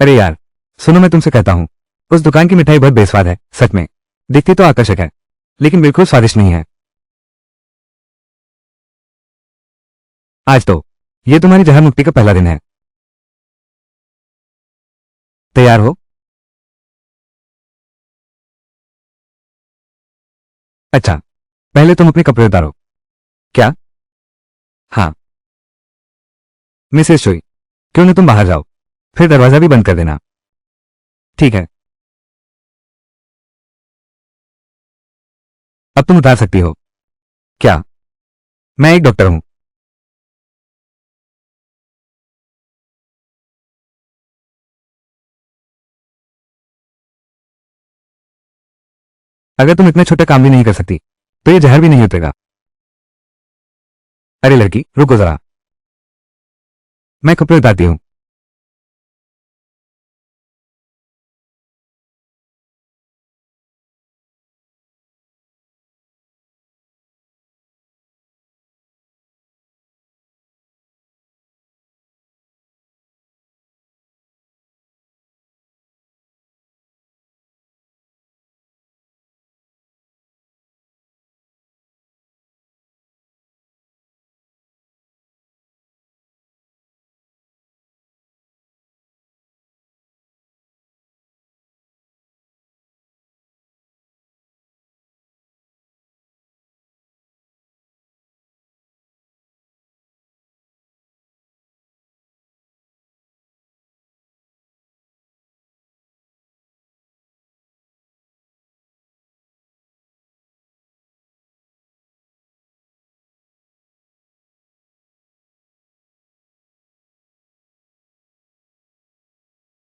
अरे यार, सुनो मैं तुमसे कहता हूँ, उस दुकान की मिठाई बहुत बेस्वाद है, सच में। दिखती तो आकर्षक है, लेकिन बिल्कुल स्वादिष्ट नहीं है। आज तो ये तुम्हारी जहर मुक्ति का पहला दिन है। तैयार हो? अच्छा, पहले तुम अपने कपड़े उतारो। क्या? हाँ। मिसेस चोई, क्यों न तुम बाहर जाओ, फिर दरवाजा भी बंद कर देना। ठीक है, अब तुम उतार सकती हो। क्या? मैं एक डॉक्टर हूं। अगर तुम इतने छोटे काम भी नहीं कर सकती, तो ये जहर भी नहीं उतरेगा। अरे लड़की, रुको जरा। मैं कपड़े उतारती हूँ।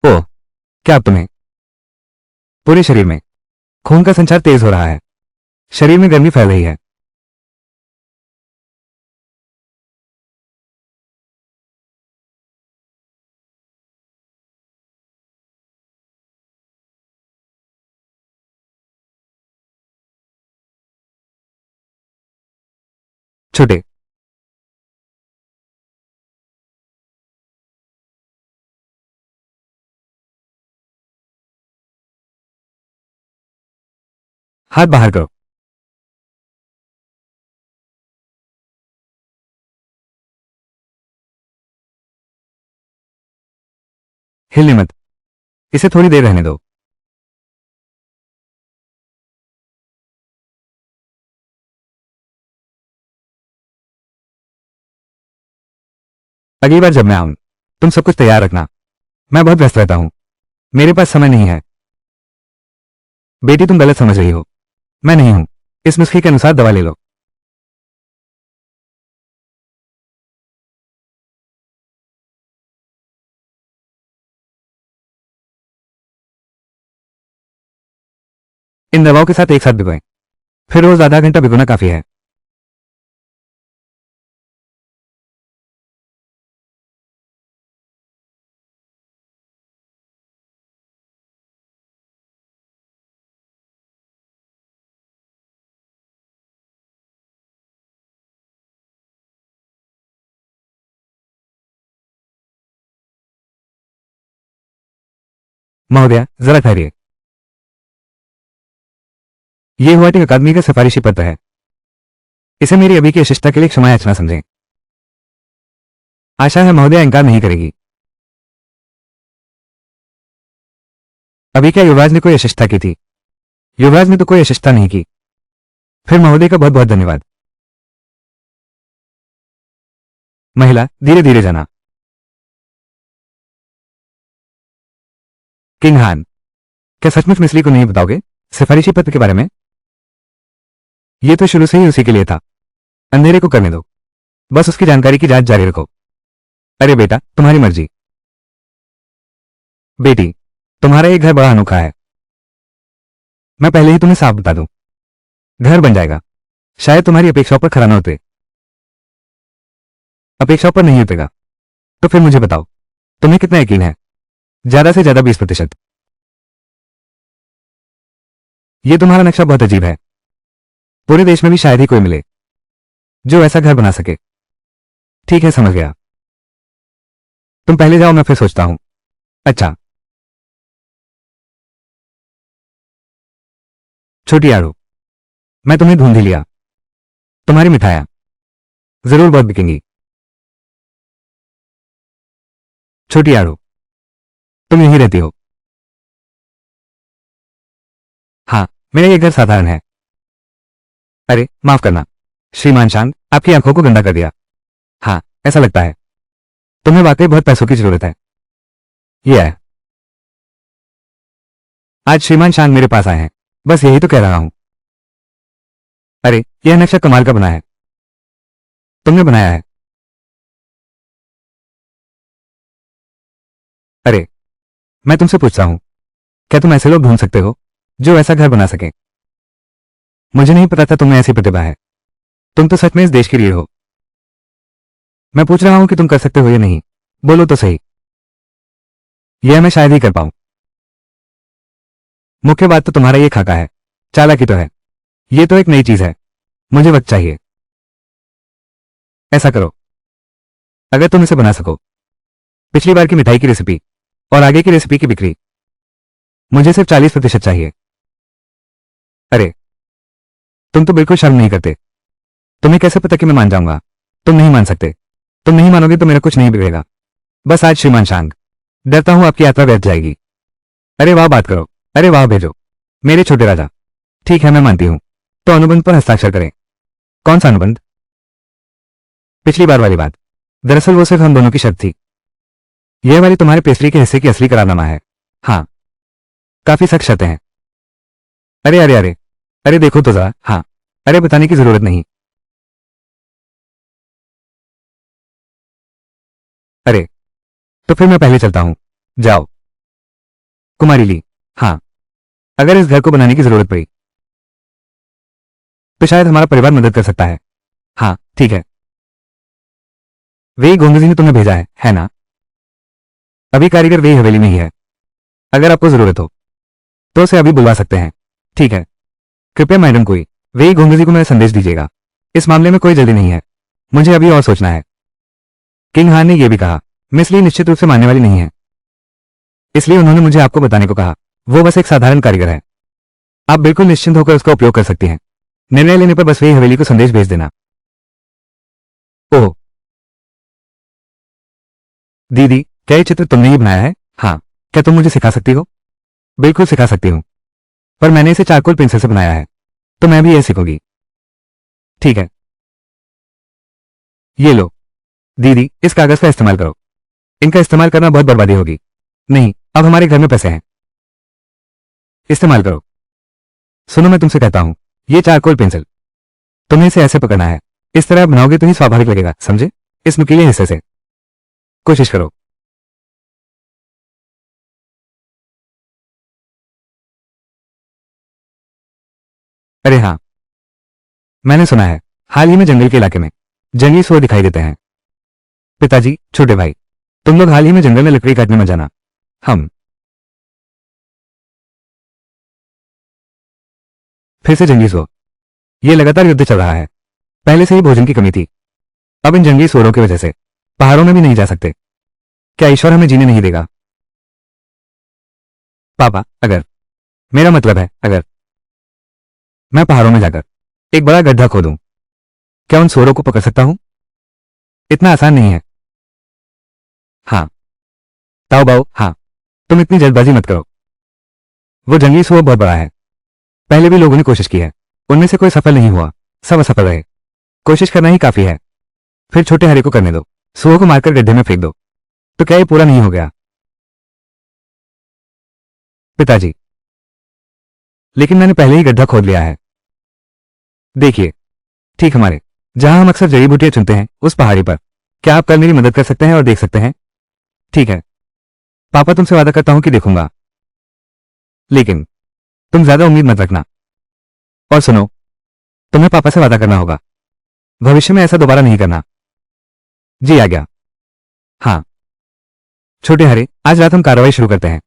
ओह, क्या अब तुम्हें पूरे शरीर में खून का संचार तेज हो रहा है? शरीर में गर्मी फैल रही है। छोटे, हाथ बाहर करो। हिलने मत, इसे थोड़ी देर रहने दो। अगली बार जब मैं आऊं तुम सब कुछ तैयार रखना। मैं बहुत व्यस्त रहता हूं, मेरे पास समय नहीं है। बेटी तुम गलत समझ रही हो, मैं नहीं हूं। इस नुस्खे के अनुसार दवा ले लो। इन दवाओं के साथ एक साथ भिगोएं, फिर रोज आधा घंटा भिगोना काफी है। महोदया जरा ठहरिए। यह हुआ टी अकादमी का सिफारिशी पत्र है। इसे मेरी अभी की अशिष्टता के लिए क्षमा याचना समझें। आशा है महोदया इनकार नहीं करेगी। अभी क्या युवराज ने कोई अशिष्टता की थी? युवराज ने तो कोई अशिष्टता नहीं की। फिर महोदय का बहुत बहुत धन्यवाद। महिला धीरे धीरे जाना। किंग हान, क्या सचमुच मिस्ली को नहीं बताओगे सिफारिशी पत्र के बारे में? यह तो शुरू से ही उसी के लिए था। अंधेरे को करने दो, बस उसकी जानकारी की जांच जारी रखो। अरे बेटा तुम्हारी मर्जी। बेटी तुम्हारा ये घर बड़ा अनोखा है। मैं पहले ही तुम्हें साफ बता दूं, घर बन जाएगा। शायद तुम्हारी अपेक्षाओं पर खरा न उतरे। अपेक्षाओं पर नहीं उतरेगा तो फिर मुझे बताओ तुम्हें कितना यकीन है? ज्यादा से ज्यादा 20%। यह तुम्हारा नक्शा बहुत अजीब है। पूरे देश में भी शायद ही कोई मिले जो ऐसा घर बना सके। ठीक है समझ गया। तुम पहले जाओ, मैं फिर सोचता हूं। अच्छा। छोटी आड़ू, मैं तुम्हें ढूंढ ही लिया। तुम्हारी मिठाइयां जरूर बहुत बिकेंगी। छोटी आड़ू, तुम यहीं रहती हो? हाँ, मेरा ये घर साधारण है। अरे माफ करना श्रीमान शांत, आपकी आंखों को गंदा कर दिया। हाँ ऐसा लगता है। तुम्हें वाकई बहुत पैसों की जरूरत है। यह है। आज श्रीमान शांत मेरे पास आए हैं, बस यही तो कह रहा हूं। अरे यह नक्शा कमाल का बना है। तुमने बनाया है? अरे मैं तुमसे पूछता हूं, क्या तुम ऐसे लोग ढूंढ सकते हो जो ऐसा घर बना सके? मुझे नहीं पता था तुम्हें ऐसी प्रतिभा है। तुम तो सच में इस देश की रीढ़ हो। मैं पूछ रहा हूं कि तुम कर सकते हो या नहीं, बोलो तो सही। यह मैं शायद ही कर पाऊं। मुख्य बात तो तुम्हारा ये खाका है। चालाकी तो है, ये तो एक नई चीज है। मुझे वक्त चाहिए। ऐसा करो, अगर तुम इसे बना सको, पिछली बार की मिठाई की रेसिपी और आगे की रेसिपी की बिक्री, मुझे सिर्फ 40% चाहिए। अरे तुम तो बिल्कुल शर्म नहीं करते। तुम्हें कैसे पता कि मैं मान जाऊंगा? तुम नहीं मान सकते। तुम नहीं मानोगे तो मेरा कुछ नहीं बिगड़ेगा। बस आज श्रीमान शांग, डरता हूं आपकी यात्रा व्यर्थ जाएगी। अरे वाह बात करो, अरे वाह भेजो मेरे छोटे राजा। ठीक है मैं मानती हूं, तो अनुबंध पर हस्ताक्षर करें। कौन सा अनुबंध? पिछली बार वाली बात। दरअसल वो सिर्फ हम दोनों की शर्त थी। यह वाली तुम्हारे पेस्ट्री के हिस्से की असली करारनामा है। हाँ काफी सख्त शर्तें हैं। अरे अरे अरे अरे देखो तो जरा। हाँ अरे बताने की जरूरत नहीं। अरे तो फिर मैं पहले चलता हूं। जाओ। कुमारी ली। हाँ अगर इस घर को बनाने की जरूरत पड़ी तो शायद हमारा परिवार मदद कर सकता है। हाँ ठीक है। वे गोंगजी ने तुम्हें भेजा है ना? अभी कारीगर वे हवेली में ही है। अगर आपको जरूरत हो तो उसे अभी बुलवा सकते हैं। ठीक है। कृपया मैडम कोई वे गोंगजी को मेरा संदेश दीजिएगा। इस मामले में कोई जल्दी नहीं है, मुझे अभी और सोचना है। किंग हान ने यह भी कहा मिस ली निश्चित रूप से मानने वाली नहीं है, इसलिए उन्होंने मुझे आपको बताने को कहा। वो बस एक साधारण कारीगर है। आप बिल्कुल निश्चिंत होकर उसका उपयोग कर सकती हैं। निर्णय लेने पर बस वे हवेली को संदेश भेज देना। ओह दीदी, क्या ये चित्र तुमने ही बनाया है? हाँ। क्या तुम मुझे सिखा सकती हो? बिल्कुल सिखा सकती हूँ, पर मैंने इसे चारकोल पेंसिल से बनाया है, तो मैं भी यह सीखूंगी। ठीक है, ये लो। दीदी, इस कागज का इस्तेमाल करो। इनका इस्तेमाल करना बहुत बर्बादी होगी। नहीं, अब हमारे घर में पैसे हैं। इस्तेमाल करो। सुनो, मैं तुमसे कहता हूं, ये चारकोल पेंसिल, तुम्हें इसे ऐसे पकड़ना है। इस तरह बनाओगे तो ही स्वाभाविक लगेगा, समझे? इस नुकीले हिस्से से कोशिश करो। अरे हाँ, मैंने सुना है, हाल ही में जंगल के इलाके में जंगली सुअर दिखाई देते हैं। पिताजी, छोटे भाई, तुम लोग हाल ही में जंगल में लकड़ी काटने में जाना। हम फिर से जंगली सुअर। ये लगातार युद्ध चल रहा है। पहले से ही भोजन की कमी थी, अब इन जंगली सुअरों की वजह से पहाड़ों में भी नहीं जा सकते। क्या ईश्वर हमें जीने नहीं देगा? पापा, अगर, मेरा मतलब है अगर मैं पहाड़ों में जाकर एक बड़ा गड्ढा खोदूं, क्या उन सुअरों को पकड़ सकता हूं? इतना आसान नहीं है। हाँ, ताओ बाओ, हाँ, तुम इतनी जल्दबाजी मत करो। वो जंगली सुअर बहुत बड़ा है। पहले भी लोगों ने कोशिश की है, उनमें से कोई सफल नहीं हुआ। सब असफल रहे। कोशिश करना ही काफी है। फिर छोटे हरे को करने दो, सुअर को मारकर गड्ढे में फेंक दो। तो क्या ये पूरा नहीं हो गया? पिताजी, लेकिन मैंने पहले ही गड्ढा खोद लिया है। देखिए, ठीक हमारे जहां हम अक्सर जड़ी बूटियां चुनते हैं, उस पहाड़ी पर। क्या आप कल मेरी मदद कर सकते हैं और देख सकते हैं? ठीक है पापा, तुमसे वादा करता हूं कि देखूंगा। लेकिन तुम ज्यादा उम्मीद मत रखना। और सुनो, तुम्हें पापा से वादा करना होगा, भविष्य में ऐसा दोबारा नहीं करना। जी आ गया। हाँ, छोटे हरे, आज रात हम कार्रवाई शुरू करते हैं।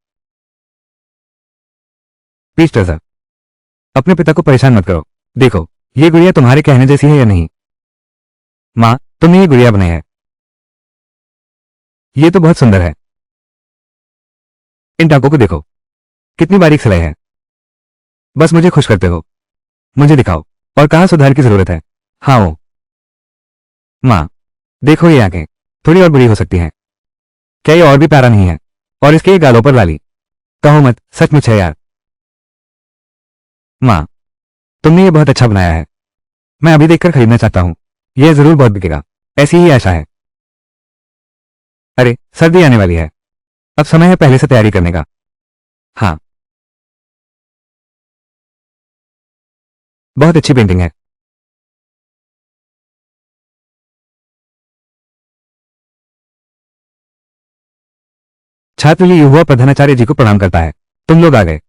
पीटर सर, अपने पिता को परेशान मत करो। देखो, ये गुड़िया तुम्हारे कहने जैसी है या नहीं? माँ, तुमने ये गुड़िया बनाई है। ये तो बहुत सुंदर है। इन टांकों को देखो, कितनी बारीक सिलाई है। बस मुझे खुश करते हो। मुझे दिखाओ, और कहाँ सुधार की जरूरत है। हाँ ओ, माँ, देखो ये आंखें थोड़ी और बुरी हो सकती हैं। क्या ये और भी प्यारा नहीं है? और इसके ये गालों पर लाली, कहो मत, सचमुच है यार। माँ, तुमने ये बहुत अच्छा बनाया है। मैं अभी देखकर खरीदना चाहता हूँ। यह जरूर बहुत बिकेगा, ऐसी ही आशा है। अरे, सर्दी आने वाली है, अब समय है पहले से तैयारी करने का। हाँ, बहुत अच्छी पेंटिंग है। छात्र ये युवा प्रधानाचार्य जी को प्रणाम करता है। तुम लोग आ गए।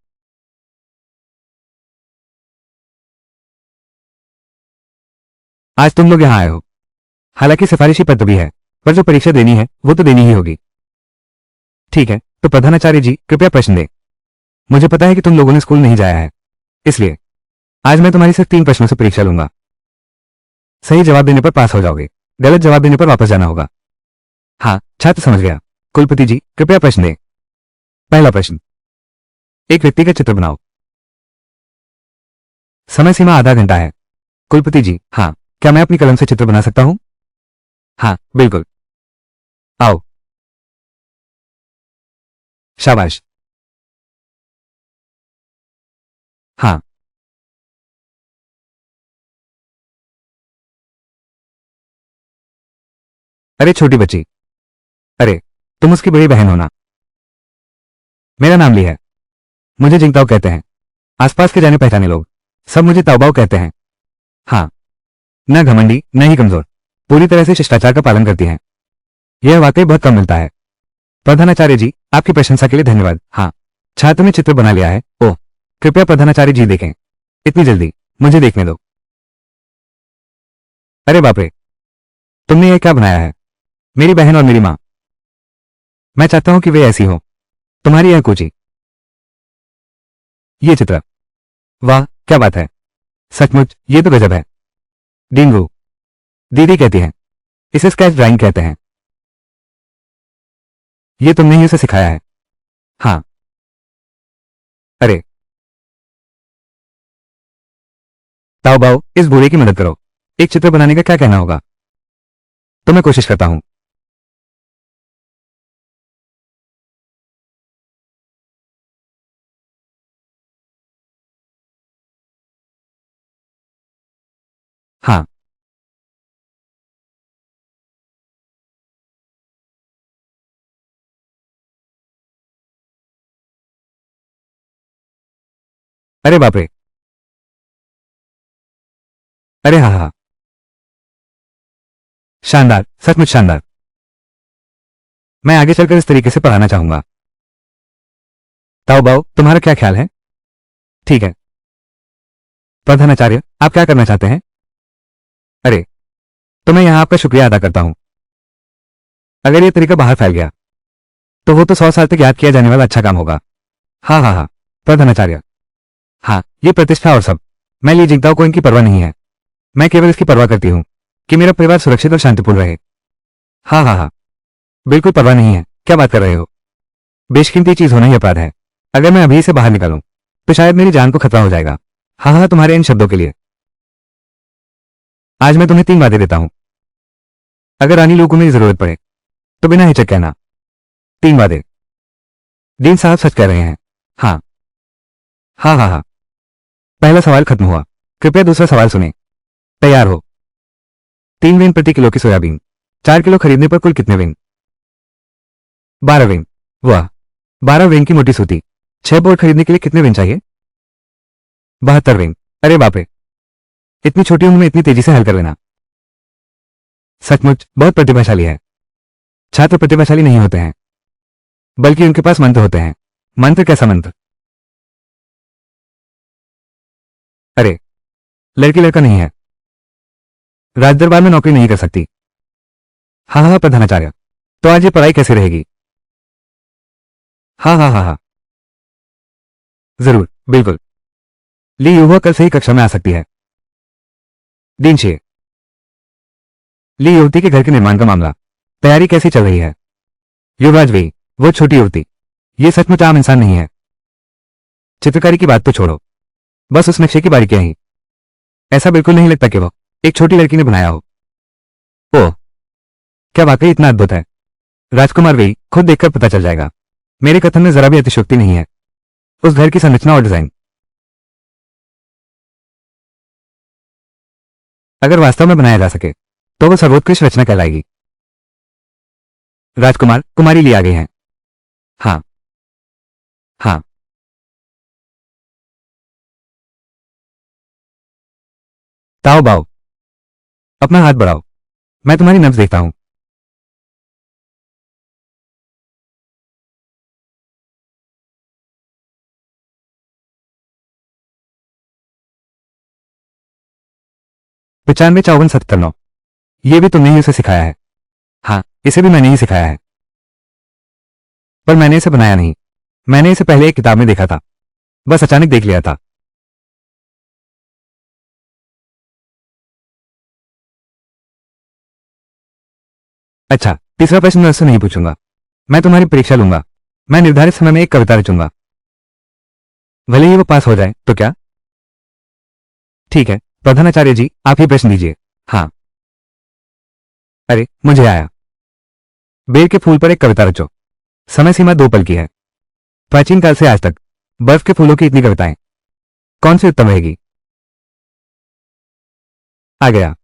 आज तुम लोग यहाँ आए हो, हालांकि सिफारिशी पत्र भी है, पर जो परीक्षा देनी है वो तो देनी ही होगी। ठीक है, तो प्रधानाचार्य जी कृपया प्रश्न दें। मुझे पता है कि तुम लोगों ने स्कूल नहीं जाया है, इसलिए आज मैं तुम्हारी सिर्फ 3 प्रश्नों से परीक्षा लूंगा। सही जवाब देने पर पास हो जाओगे, गलत जवाब देने पर वापस जाना होगा। हाँ, छात्र समझ गया। कुलपति जी कृपया प्रश्न दें। पहला प्रश्न, एक व्यक्ति का चित्र बनाओ। समय सीमा आधा घंटा है। कुलपति जी, हाँ, क्या मैं अपनी कलम से चित्र बना सकता हूँ? हाँ, बिल्कुल। आओ। शाबाश। हाँ। अरे छोटी बच्ची, अरे, तुम उसकी बड़ी बहन हो ना? मेरा नाम ली है। मुझे जिंगताओ कहते हैं। आसपास के जाने पहचाने लोग सब मुझे ताओबाओ कहते हैं। हाँ, न घमंडी न ही कमजोर, पूरी तरह से शिष्टाचार का पालन करती हैं। यह वाकई बहुत कम मिलता है। प्रधानाचार्य जी, आपकी प्रशंसा के लिए धन्यवाद। हाँ, छात्र ने चित्र बना लिया है। ओह, कृपया प्रधानाचार्य जी देखें। इतनी जल्दी? मुझे देखने दो। अरे बाप रे, तुमने यह क्या बनाया है? मेरी बहन और मेरी माँ। मैं चाहता हूं कि वे ऐसी हो, तुम्हारी यह कोची। ये चित्र, वाह क्या बात है। सचमुच ये तो गजब है। डिंगू, दीदी कहती हैं, इसे स्केच ड्राइंग कहते हैं। ये तुमने ही उसे सिखाया है? हाँ। अरे, ताओ बाओ, इस बूढ़े की मदद करो। एक चित्र बनाने का क्या कहना होगा? तो मैं कोशिश करता हूं। हाँ। अरे बाप रे। अरे हाँ हाँ, शानदार, सचमुच शानदार। मैं आगे चलकर इस तरीके से पढ़ाना चाहूंगा। ताओ बाओ, तुम्हारा क्या ख्याल है? ठीक है। प्रधानाचार्य, आप क्या करना चाहते हैं? अरे, तो मैं यहां आपका शुक्रिया अदा करता हूं। अगर यह तरीका बाहर फैल गया तो वो तो 100 साल तक याद किया जाने वाला अच्छा काम होगा। हाँ हाँ हाँ, प्रधानाचार्य। हाँ, ये प्रतिष्ठा और सब, मैं ली जिंगताओ को इनकी परवाह नहीं है। मैं केवल इसकी परवाह करती हूँ कि मेरा परिवार सुरक्षित और शांतिपूर्ण रहे। हाँ हाँ हाँ, बिल्कुल परवाह नहीं है, क्या बात कर रहे हो? बेशकीमती चीज होना ही अपराध है। अगर मैं अभी से बाहर निकलूं तो शायद मेरी जान को खतरा हो जाएगा। हाँ हाँ, तुम्हारे इन शब्दों के लिए। आज मैं तुम्हें 3 वादे देता हूं। अगर रानी लू को मेरी जरूरत पड़े तो बिना हिचक कहना। 3 वादे। डीन साहब सच कह रहे हैं। हाँ हाँ हाँ हाँ। पहला सवाल खत्म हुआ, कृपया दूसरा सवाल सुने। तैयार हो? 3 वेन प्रति किलो की सोयाबीन, 4 किलो खरीदने पर कुल कितने वेन? 12 वेन। वाह, 12 वेन की मोटी सूती। 6 बोर्ड खरीदने के लिए कितने वेन चाहिए? 72 वेन। अरे बाप रे, इतनी छोटी उम्र में इतनी तेजी से हल कर लेना सचमुच बहुत प्रतिभाशाली है। छात्र प्रतिभाशाली नहीं होते हैं, बल्कि उनके पास मंत्र होते हैं। मंत्र? कैसा मंत्र? अरे, लड़की लड़का नहीं है, राजदरबार में नौकरी नहीं कर सकती। हाँ हाँ प्रधानाचार्य, तो आज ये पढ़ाई कैसे रहेगी? हाँ हाँ हाँ हाँ, जरूर, बिल्कुल। ली युवा कल से ही कक्षा में आ सकती है। दिन 6। ली युवती के घर के निर्माण का मामला, तैयारी कैसी चल रही है? युवराज वे, वो छोटी युवती, ये सचमुच आम इंसान नहीं है। चित्रकारी की बात तो छोड़ो, बस उस नक्शे की बारीकियां ही, ऐसा बिल्कुल नहीं लगता कि वो एक छोटी लड़की ने बनाया हो। ओह, क्या वाकई इतना अद्भुत है? राजकुमार वे, खुद देखकर पता चल जाएगा। मेरे कथन में जरा भी अतिशयोक्ति नहीं है। उस घर की संरचना और डिजाइन, अगर वास्तव में बनाया जा सके तो वो सर्वोत्कृष्ट रचना कहलाएगी। राजकुमार कुमारी ली आ गई हैं। हाँ हाँ। ताओ बाओ, अपना हाथ बढ़ाओ, मैं तुम्हारी नब्ज देखता हूं। पचानवे 54 77 9। ये भी तुमने ही उसे सिखाया है? हाँ, इसे भी मैंने ही सिखाया है, पर मैंने इसे बनाया नहीं। मैंने इसे पहले एक किताब में देखा था, बस अचानक देख लिया था। अच्छा, तीसरा प्रश्न मैं उससे नहीं पूछूंगा। मैं तुम्हारी परीक्षा लूंगा। मैं निर्धारित समय में एक कविता रचूंगा, भले ही वो पास हो जाए तो क्या। ठीक है प्रधानाचार्य जी, आप ही प्रश्न दीजिए। हाँ। अरे, मुझे आया। बेर के फूल पर एक कविता रचो। समय सीमा 2 पल की है। प्राचीन काल से आज तक बर्फ के फूलों की इतनी कविताएं, कौन सी उत्तम रहेगी? आ गया।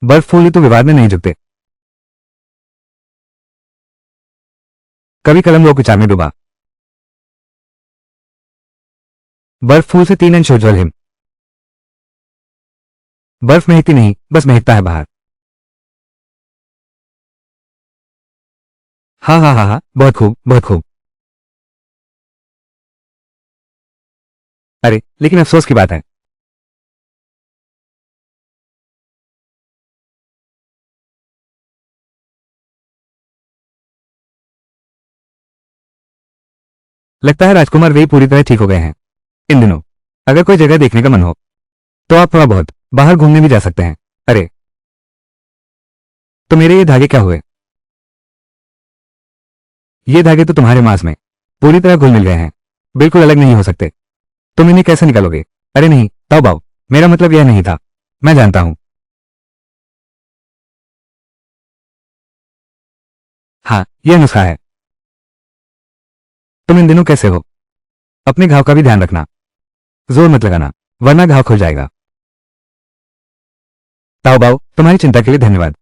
बर्फ फूल ही तो विवाद में नहीं झुकते। कवि कलम लोक विचार में डूबा। बर्फ फूल से 3 अंश उज्ज्वल हिम। बर्फ महकती नहीं, बस महकता है बाहर। हाँ हाँ हाँ हाँ, बहुत खूब बहुत खूब। अरे, लेकिन अफसोस की बात है। लगता है राजकुमार वे पूरी तरह ठीक हो गए हैं इन दिनों। अगर कोई जगह देखने का मन हो तो आप थोड़ा बहुत बाहर घूमने भी जा सकते हैं। अरे, तो मेरे ये धागे क्या हुए? ये धागे तो तुम्हारे मांस में पूरी तरह घुल मिल गए हैं, बिल्कुल अलग नहीं हो सकते। तुम इन्हें कैसे निकालोगे? अरे नहीं, ताओ बाओ, मेरा मतलब यह नहीं था। मैं जानता हूं। हाँ, यह नुस्खा है। तुम इन दिनों कैसे हो? अपने घाव का भी ध्यान रखना, जोर मत लगाना, वरना घाव खुल जाएगा। ताओ बाओ, तुम्हारी चिंता के लिए धन्यवाद।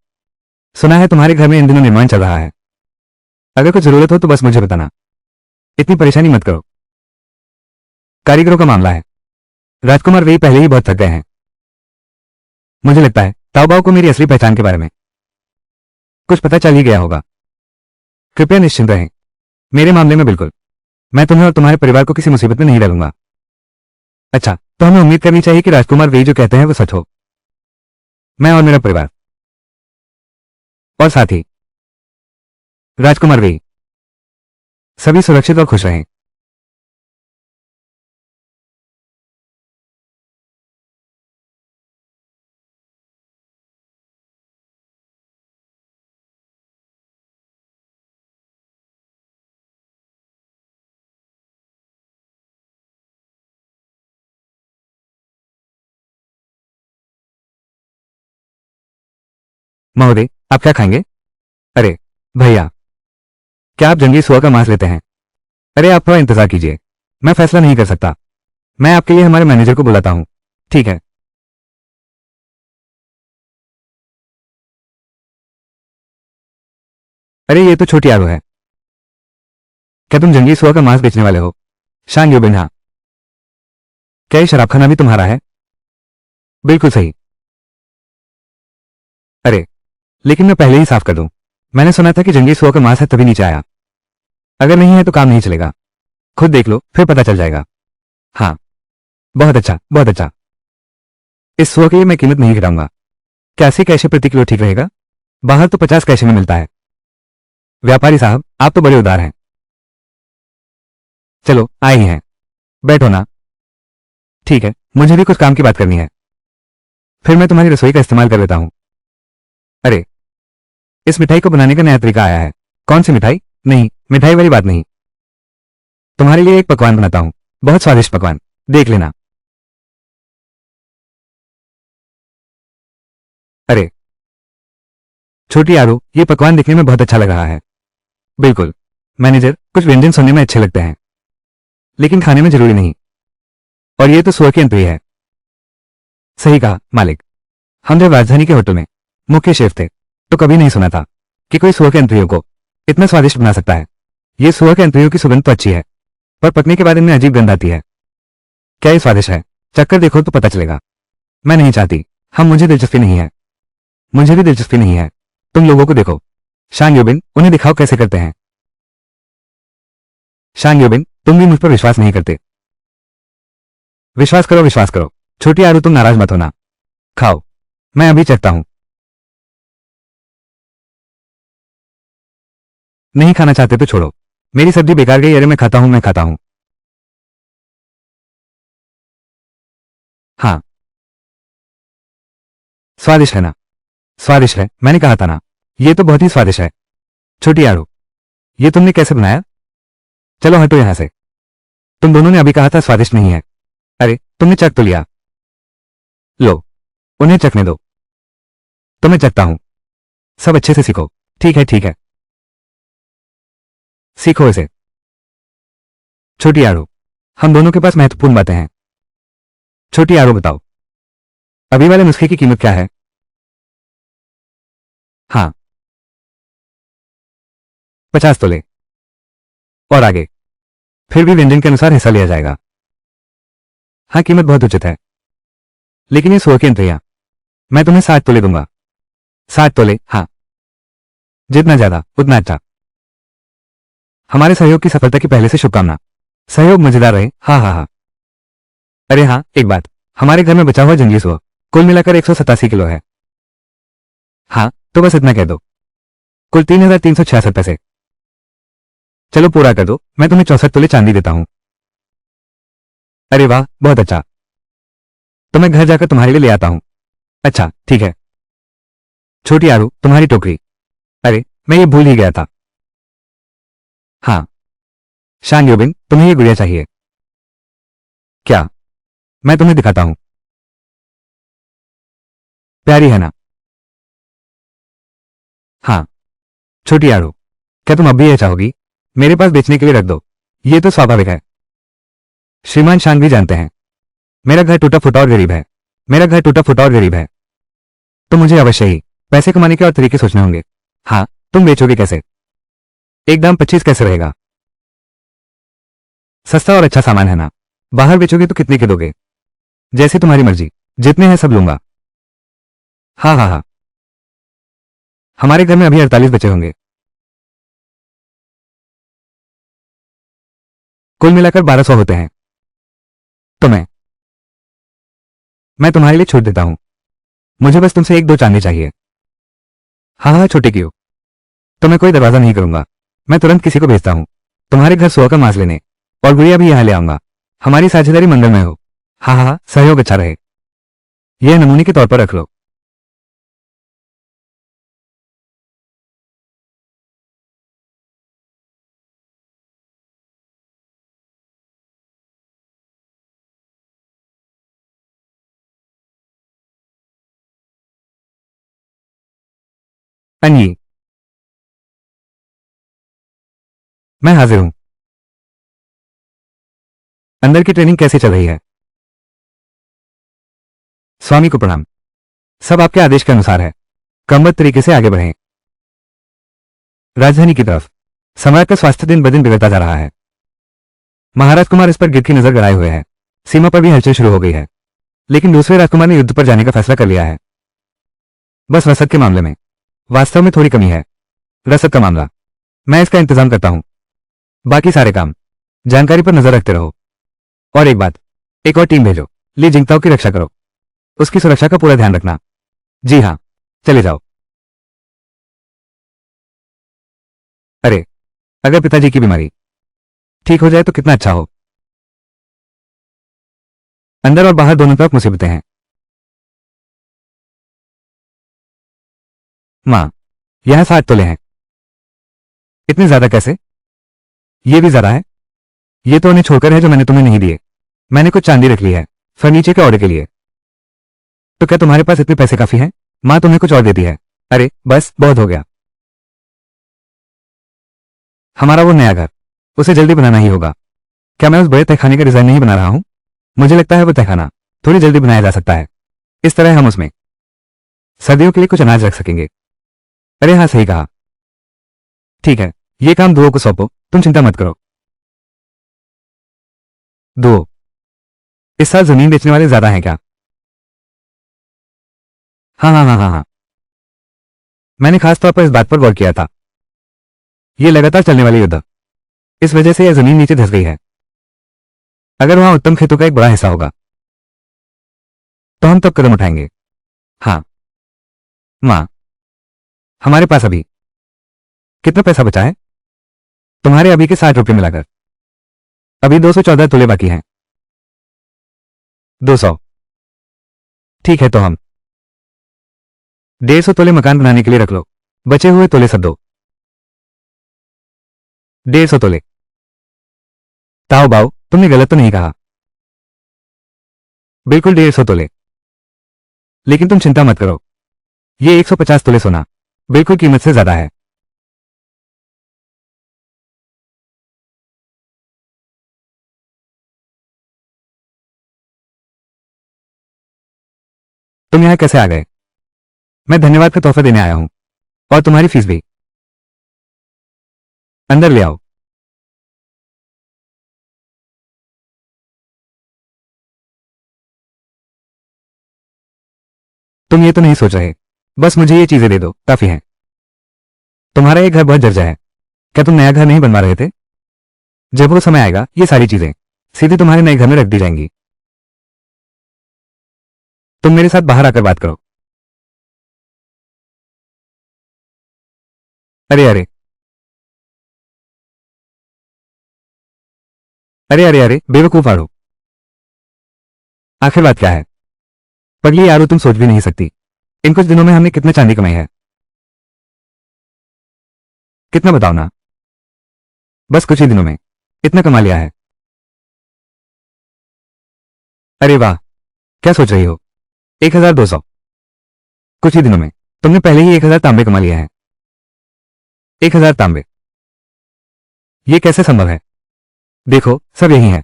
सुना है तुम्हारे घर में इन दिनों निर्माण चल रहा है। अगर कुछ जरूरत हो तो बस मुझे बताना। इतनी परेशानी मत करो। कारीगरों का मामला है। राजकुमार वे पहले ही बहुत थक गए हैं। मुझे लगता है ताओबाओ को मेरी असली पहचान के बारे में कुछ पता चल ही गया होगा। कृपया निश्चिंत रहें, मेरे मामले में बिल्कुल। मैं तुम्हें और तुम्हारे परिवार को किसी मुसीबत में नहीं डालूंगा। अच्छा, तो हमें उम्मीद करनी चाहिए कि राजकुमार वे जो कहते हैं वो सच हो। मैं और मेरा परिवार, और साथ ही राजकुमार वे, सभी सुरक्षित और खुश रहें। महोदय, आप क्या खाएंगे? अरे भैया, क्या आप जंगली सुअर का मांस लेते हैं? अरे आप थोड़ा इंतजार कीजिए, मैं फैसला नहीं कर सकता। मैं आपके लिए हमारे मैनेजर को बुलाता हूं। ठीक है। अरे ये तो छोटी आरो है। क्या तुम जंगली सुअर का मांस बेचने वाले हो? शांग योबिन, हाँ। क्या ये शराबखाना भी तुम्हारा है? बिल्कुल सही। अरे लेकिन मैं पहले ही साफ कर दूं, मैंने सुना था कि जंगली सुअर का मांस है तभी नीचे आया। अगर नहीं है तो काम नहीं चलेगा। खुद देख लो, फिर पता चल जाएगा। हाँ, बहुत अच्छा, बहुत अच्छा। इस सुअर के लिए मैं कीमत नहीं गिराऊंगा। क्या 80 कैशे प्रति किलो ठीक रहेगा? बाहर तो 50 कैशे में मिलता है। व्यापारी साहब, आप तो बड़े उदार हैं। चलो आए ही हैं, बैठो ना। ठीक है, मुझे भी कुछ काम की बात करनी है, फिर मैं तुम्हारी रसोई का इस्तेमाल कर लेता हूं। अरे, इस मिठाई को बनाने का नया तरीका आया है। कौन सी मिठाई? नहीं, मिठाई वाली बात नहीं। तुम्हारे लिए एक पकवान बनाता हूं, बहुत स्वादिष्ट पकवान, देख लेना। अरे छोटी आरू, ये पकवान दिखने में बहुत अच्छा लग रहा है। बिल्कुल मैनेजर, कुछ व्यंजन सुनने में अच्छे लगते हैं लेकिन खाने में जरूरी नहीं। और ये तो सुअर की अंतरी है। सही कहा मालिक। हम जब राजधानी के होटल में मुख्य शेफ थे तो कभी नहीं सुना था कि कोई सुअर के अंतरियों को इतना स्वादिष्ट बना सकता है। ये सुअर के अंतरियों की सुगंध तो अच्छी है, पर पकने के बाद इनमें अजीब गंध आती है। क्या ये स्वादिष्ट है? चक्कर देखो तो पता चलेगा। मैं नहीं चाहती। हम मुझे दिलचस्पी नहीं है। मुझे भी दिलचस्पी नहीं है। तुम लोगों को देखो। शांग योबिन, उन्हें दिखाओ कैसे करते हैं। शांग योबिन, तुम भी मुझ पर विश्वास नहीं करते। विश्वास करो, विश्वास करो। छोटी आरू, तुम नाराज मत होना। खाओ, मैं अभी चखता हूं। नहीं खाना चाहते तो छोड़ो, मेरी सब्जी बेकार गई। अरे मैं खाता हूं, मैं खाता हूं। हाँ, स्वादिष्ट है ना? स्वादिष्ट है, मैंने कहा था ना। ये तो बहुत ही स्वादिष्ट है। छोटी आरू, ये तुमने कैसे बनाया? चलो हटो यहां से। तुम दोनों ने अभी कहा था स्वादिष्ट नहीं है। अरे तुमने चख तो लिया। लो, उन्हें चखने दो। तो मैं चखता हूं। सब अच्छे से सीखो। ठीक है, ठीक है, सीखो इसे। छोटी आरू, हम दोनों के पास महत्वपूर्ण बातें हैं। छोटी आरू बताओ, अभी वाले नुस्खे की कीमत क्या है? हाँ, 50 तोले। और आगे? फिर भी व्यंजन के अनुसार हिस्सा लिया जाएगा। हाँ, कीमत बहुत उचित है, लेकिन ये सुअर की अंतरियां, मैं तुम्हें 60 तोले दूंगा। 60 तोले, हाँ। जितना ज्यादा उतना अच्छा। हमारे सहयोग की सफलता की पहले से शुभकामना। सहयोग मजेदार रहे। हाँ हाँ हाँ। अरे हाँ, एक बात, हमारे घर में बचा हुआ जंगली सुअर कुल मिलाकर 187 किलो है। हाँ, तो बस इतना कह दो। कुल 3,366 पैसे। चलो पूरा कर दो, मैं तुम्हें 64 तोले चांदी देता हूं। अरे वाह, बहुत अच्छा। तो मैं घर जाकर तुम्हारे लिए ले आता हूं। अच्छा ठीक है। छोटी आरू, तुम्हारी टोकरी। अरे मैं ये भूल ही गया था। हाँ, शांग योबिन, तुम्हें ये गुड़िया चाहिए क्या? मैं तुम्हें दिखाता हूं। प्यारी है ना? हाँ। छोटी आरू, क्या तुम अब भी यह चाहोगी? मेरे पास बेचने के लिए रख दो। ये तो स्वाभाविक है। श्रीमान शांग भी जानते हैं, मेरा घर टूटा फूटा और गरीब है। मेरा घर टूटा फूटा और गरीब है, तो मुझे अवश्य ही पैसे कमाने के और तरीके सोचने होंगे। हाँ, तुम बेचोगे कैसे? एक दाम 25 कैसे रहेगा? सस्ता और अच्छा सामान है ना। बाहर बेचोगे तो कितने के दोगे? जैसे तुम्हारी मर्जी, जितने हैं सब लूंगा। हाँ हाँ हाँ, हमारे घर में अभी 48 बचे होंगे। कुल मिलाकर 1200 होते हैं। तो मैं तुम्हारे लिए छूट देता हूं। मुझे बस तुमसे एक दो चांदी चाहिए। हाँ हाँ, छोटे की हो तो मैं कोई दरवाजा नहीं करूंगा। मैं तुरंत किसी को भेजता हूं तुम्हारे घर सुआ का मांस लेने, और गुड़िया भी यहां ले आऊंगा। हमारी साझेदारी मंगलमय हो। हाँ हाँ हाँ, सहयोग अच्छा रहे। यह नमूने के तौर पर रख लो। अन्यी, मैं हाजिर हूं। अंदर की ट्रेनिंग कैसे चल रही है? स्वामी को प्रणाम। सब आपके आदेश के अनुसार है। क्रमबद्ध तरीके से आगे बढ़ें। राजधानी की तरफ सम्राट का स्वास्थ्य दिन ब दिन बिगड़ता जा रहा है। महाराज कुमार इस पर गिर की नजर गड़ाए हुए हैं। सीमा पर भी हलचल शुरू हो गई है, लेकिन दूसरे राजकुमार ने युद्ध पर जाने का फैसला कर लिया है। बस रसद के मामले में वास्तव में थोड़ी कमी है। रसद का मामला मैं इसका इंतजाम करता हूं। बाकी सारे काम जानकारी पर नजर रखते रहो। और एक बात, एक और टीम भेजो। ली जिंगताओ की रक्षा करो। उसकी सुरक्षा का पूरा ध्यान रखना। जी हाँ, चले जाओ। अरे, अगर पिताजी की बीमारी ठीक हो जाए तो कितना अच्छा हो। अंदर और बाहर दोनों तरफ मुसीबतें हैं। माँ, यहां 60 तोले हैं। इतने ज्यादा कैसे? ये भी ज्यादा है। ये तो उन्हें छोड़कर है जो मैंने तुम्हें नहीं दिए। मैंने कुछ चांदी रख ली है फर्नीचर के ऑर्डर के लिए। तो क्या तुम्हारे पास इतने पैसे काफी हैं? माँ तुम्हें कुछ और देती है। अरे बस बहुत हो गया। हमारा वो नया घर, उसे जल्दी बनाना ही होगा। क्या मैं उस बड़े तहखाने का डिजाइन नहीं बना रहा हूं? मुझे लगता है वो तहखाना थोड़ी जल्दी बनाया जा सकता है। इस तरह हम उसमें सर्दियों के लिए कुछ अनाज रख सकेंगे। अरे हाँ, सही कहा। ठीक है, ये काम दुओ को सौंपो, तुम चिंता मत करो। दुओ, इस साल जमीन बेचने वाले ज्यादा हैं क्या? हाँ हाँ हाँ हाँ हाँ, मैंने खास तौर पर इस बात पर गौर किया था। ये लगातार चलने वाली युद्ध, इस वजह से यह जमीन नीचे धंस गई है। अगर वहां उत्तम खेतों का एक बड़ा हिस्सा होगा तो हम तब कदम उठाएंगे। हाँ माँ, हमारे पास अभी कितना पैसा बचा है? तुम्हारे अभी के 60 रुपये मिलाकर अभी 214 तोले बाकी हैं। 200। ठीक है, तो हम 150 तोले मकान बनाने के लिए रख लो। बचे हुए तोले सब दो। 150 तोले। ताओ बाओ, तुमने गलत तो नहीं कहा। बिल्कुल 150 तोले। लेकिन तुम चिंता मत करो, ये 150 तोले सोना बिल्कुल कीमत से ज्यादा है। तुम यहां कैसे आ गए? मैं धन्यवाद का तोहफा देने आया हूं, और तुम्हारी फीस भी। अंदर ले आओ। तुम ये तो नहीं सोच रहे बस मुझे ये चीजें दे दो, काफी है। तुम्हारा ये घर बहुत जर्जा है। क्या तुम नया घर नहीं बनवा रहे थे? जब वो समय आएगा ये सारी चीजें सीधे तुम्हारे नए घर में रख दी जाएंगी। तुम मेरे साथ बाहर आकर बात करो। अरे अरे अरे अरे अरे, बेवकूफ आड़ो। आखिर बात क्या है? पगली यारो, तुम सोच भी नहीं सकती इन कुछ दिनों में हमने कितने चांदी कमाई है। कितना बताओ ना। बस कुछ ही दिनों में इतना कमा लिया है। अरे वाह, क्या सोच रही हो? 1200। कुछ ही दिनों में तुमने पहले ही 1000 तांबे कमा लिया है। 1000 तांबे? ये कैसे संभव है? देखो, सब यही है।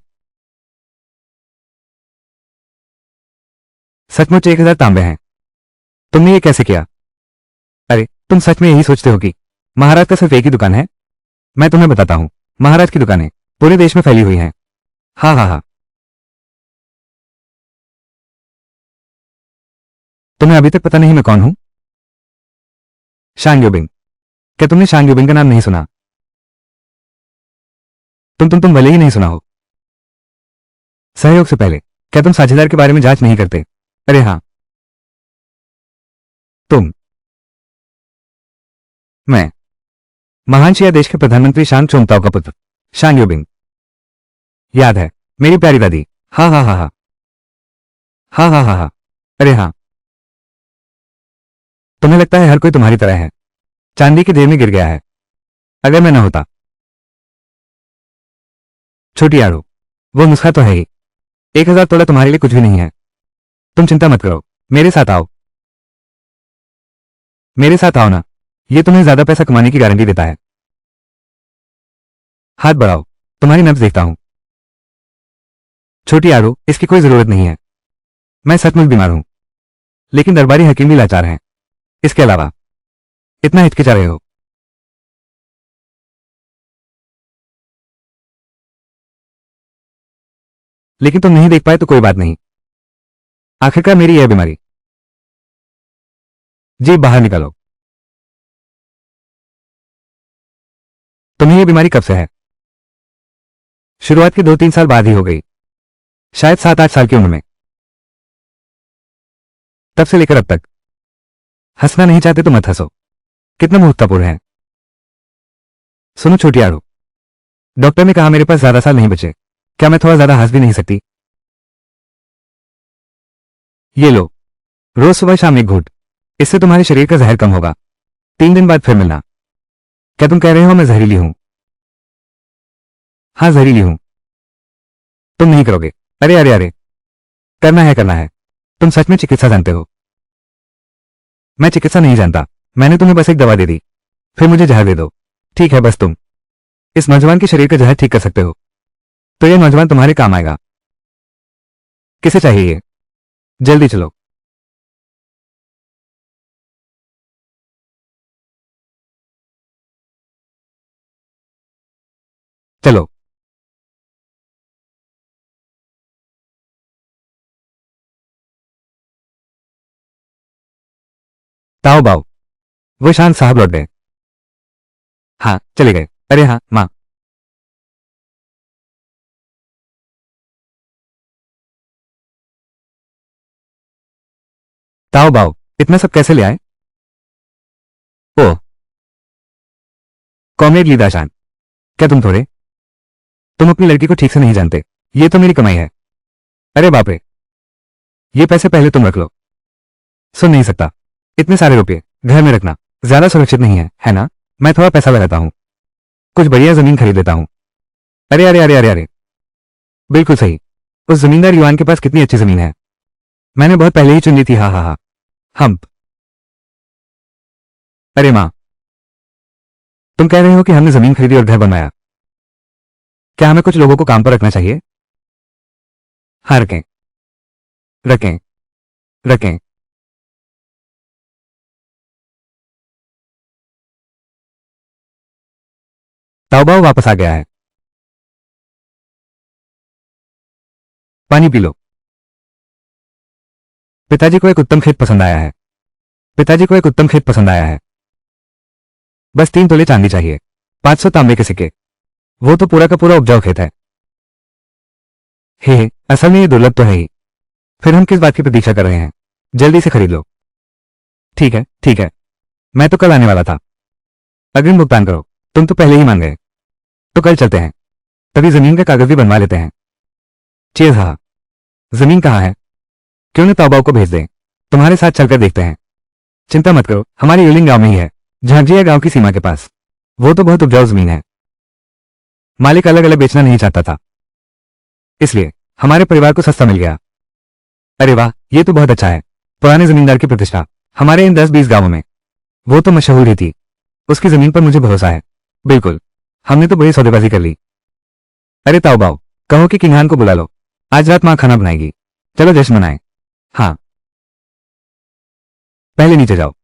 सचमुच 1000 तांबे हैं। तुमने ये कैसे किया? अरे, तुम सच में यही सोचते हो कि महाराज का सिर्फ एक ही दुकान है? मैं तुम्हें बताता हूं, महाराज की दुकानें पूरे देश में फैली हुई हैं। हाँ हाँ हाँ। तुम्हें अभी तक पता नहीं मैं कौन हूं? शांग योबिंग। क्या तुमने शांग योबिंग का नाम नहीं सुना? तुम भले ही नहीं सुना हो। सहयोग से पहले क्या तुम साझेदार के बारे में जांच नहीं करते? अरे हाँ। तुम। मैं महान शिया देश के प्रधानमंत्री शांग चोंगताओ का पुत्र शांग योबिंग। याद है मेरी प्यारी दादी? हाँ हाँ हाँ हाँ। हाँ हाँ हाँ हाँ। अरे हाँ। तुम्हें लगता है हर कोई तुम्हारी तरह है, चांदी की देर में गिर गया है। अगर मैं न होता। छोटी आड़ू, वो नुस्खा तो है ही। 1000 तोला तुम्हारे लिए कुछ भी नहीं है। तुम चिंता मत करो। मेरे साथ आओ। मेरे साथ आओ ना। ये तुम्हें ज्यादा पैसा कमाने की गारंटी देता है। हाथ बढ़ाओ। तुम्हारी नब्ज देखता हूं। छोटी आड़ू, इसकी कोई जरूरत नहीं है। मैं सचमुच बीमार हूं, लेकिन दरबारी हकीम भी लाचार हैं। इसके अलावा इतना हिचकिचा रहे हो। लेकिन तुम नहीं देख पाए तो कोई बात नहीं। आखिरकार मेरी यह बीमारी। जीभ बाहर निकालो। तुम्हें यह बीमारी कब से है? शुरुआत के 2-3 साल बाद ही हो गई, शायद 7-8 साल की उम्र में। तब से लेकर अब तक। हंसना नहीं चाहते तो मत हंसो। कितना मूर्खतापूर्ण है। सुनो छोटी आड़ू, डॉक्टर ने कहा मेरे पास ज्यादा साल नहीं बचे। क्या मैं थोड़ा ज्यादा हंस भी नहीं सकती? ये लो, रोज सुबह शाम एक घूंट। इससे तुम्हारे शरीर का जहर कम होगा। 3 दिन बाद फिर मिलना। क्या तुम कह रहे हो मैं जहरीली हूं? हाँ जहरीली हूं। तुम नहीं करोगे। अरे अरे अरे। करना है करना है। तुम सच में चिकित्सा जानते हो? मैं चिकित्सा नहीं जानता। मैंने तुम्हें बस एक दवा दे दी, फिर मुझे जहर दे दो। ठीक है, बस तुम इस नौजवान के शरीर का जहर ठीक कर सकते हो, तो यह नौजवान तुम्हारे काम आएगा। किसे चाहिए ये? जल्दी चलो। चलो। ताओ बाओ। वो शांत साहब लौट गए। हाँ चले गए। अरे हाँ माँ। ताओ बाओ, इतना सब कैसे ले आए? ओह, कॉमरेड लीदाशान, क्या तुम अपनी लड़की को ठीक से नहीं जानते। ये तो मेरी कमाई है। अरे बाप रे। ये पैसे पहले तुम रख लो। सुन नहीं सकता। इतने सारे रुपए घर में रखना ज्यादा सुरक्षित नहीं है ना? मैं थोड़ा पैसा लगाता हूँ, कुछ बढ़िया जमीन खरीद लेता हूँ। अरे अरे अरे अरे अरे। बिल्कुल सही। उस जमींदार युवान के पास कितनी अच्छी जमीन है। मैंने बहुत पहले ही चुन ली थी। हाँ हाँ हाँ। हम। अरे माँ, तुम कह रहे हो कि हमने जमीन खरीदी और घर बनवाया। क्या हमें कुछ लोगों को काम पर रखना चाहिए? हाँ रखें। रखें। रखें। ताओबाओ वापस आ गया है। पानी पी लो। पिताजी को एक उत्तम खेत पसंद आया है। पिताजी को एक उत्तम खेत पसंद आया है। बस 3 तोले चांदी चाहिए। 500 तांबे के सिक्के। वो तो पूरा का पूरा उपजाऊ खेत है। हे, असल में ये दुर्लभ तो है ही। फिर हम किस बात की प्रतीक्षा कर रहे हैं? जल्दी से खरीद लो। ठीक है ठीक है। मैं तो कल आने वाला था। अग्रिम भुगतान करो। तुम तो पहले ही मान गए। तो कल चलते हैं, तभी जमीन का कागज भी बनवा लेते हैं। चीज हाँ। जमीन कहाँ है? क्यों न तौबाओ को भेज दें, तुम्हारे साथ चलकर देखते हैं। चिंता मत करो, हमारी यूलिंग गांव में ही है, झांझिया गांव की सीमा के पास। वो तो बहुत उपजाऊ जमीन है। मालिक अलग अलग बेचना नहीं चाहता था, इसलिए हमारे परिवार को सस्ता मिल गया। अरे वाह, ये तो बहुत अच्छा है। पुराने जमींदार की प्रतिष्ठा हमारे इन 10-20 गांवों में। वो तो मशहूर ही थी। उसकी जमीन पर मुझे भरोसा है। बिल्कुल। हमने तो बड़ी सौदेबाजी कर ली। अरे ताओबाओ, कहो कि किंगहान को बुला लो। आज रात मां खाना बनाएगी। चलो जश्न मनाएं। हाँ। पहले नीचे जाओ,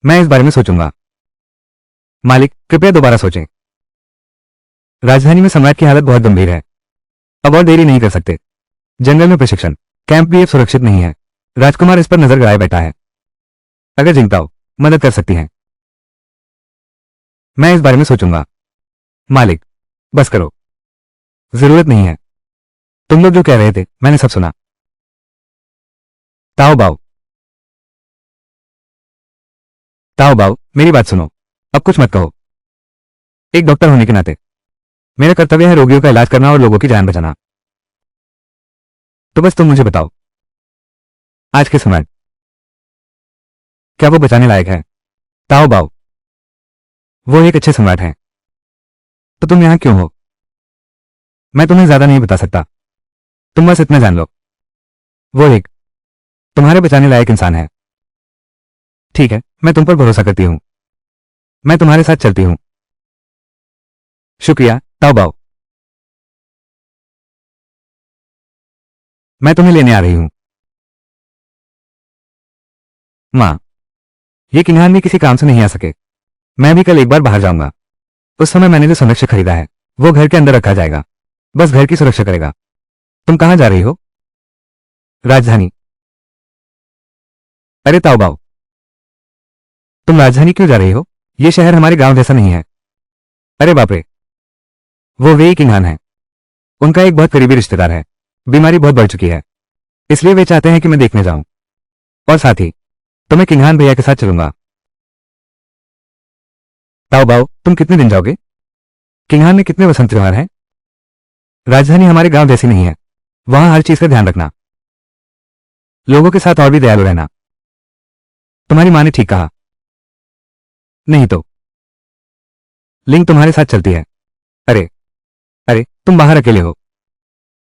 मैं इस बारे में सोचूंगा। मालिक कृपया दोबारा सोचें। राजधानी में सम्राट की हालत बहुत गंभीर है। अब और देरी नहीं कर सकते। जंगल में प्रशिक्षण कैंप भी अब सुरक्षित नहीं है। राजकुमार इस पर नजर गड़ाए बैठा है। अगर जिंगताओ मदद कर सकती हैं, मैं इस बारे में सोचूंगा। मालिक, बस करो, जरूरत नहीं है। तुम लोग जो कह रहे थे मैंने सब सुना। ताओ बाओ, ताओ बाओ, मेरी बात सुनो। अब कुछ मत कहो। एक डॉक्टर होने के नाते मेरा कर्तव्य है रोगियों का इलाज करना और लोगों की जान बचाना। तो बस तुम मुझे बताओ, आज के समय क्या वो बचाने लायक है? ताओ बाओ, वो एक अच्छे सम्राट हैं। तो तुम यहां क्यों हो? मैं तुम्हें ज्यादा नहीं बता सकता। तुम बस इतना जान लो, वो एक तुम्हारे बचाने लायक इंसान है। ठीक है, मैं तुम पर भरोसा करती हूं। मैं तुम्हारे साथ चलती हूं। शुक्रिया ताओ बाओ। मैं तुम्हें लेने आ रही हूं। मां, ये किन्हान भी किसी काम से नहीं आ सके। मैं भी कल एक बार बाहर जाऊंगा। उस समय मैंने जो संरक्षक खरीदा है वो घर के अंदर रखा जाएगा, बस घर की सुरक्षा करेगा। तुम कहां जा रही हो? राजधानी। अरे ताओ बाओ, तुम राजधानी क्यों जा रही हो? ये शहर हमारे गांव जैसा नहीं है। अरे बाप रे, वो वे किन्हान है। उनका एक बहुत करीबी रिश्तेदार है। बीमारी बहुत बढ़ चुकी है, इसलिए वे चाहते हैं कि मैं देखने जाऊं। और साथ ही तो मैं किन्हान भैया के साथ चलूंगा। ताओ बाओ, तुम कितने दिन जाओगे? किन्हान में कितने वसंत त्योहार हैं? राजधानी हमारे गांव जैसी नहीं है। वहां हर चीज का ध्यान रखना, लोगों के साथ और भी दयालु रहना। तुम्हारी माँ ने ठीक कहा। नहीं तो लिंग तुम्हारे साथ चलती है। अरे अरे, तुम बाहर अकेले हो,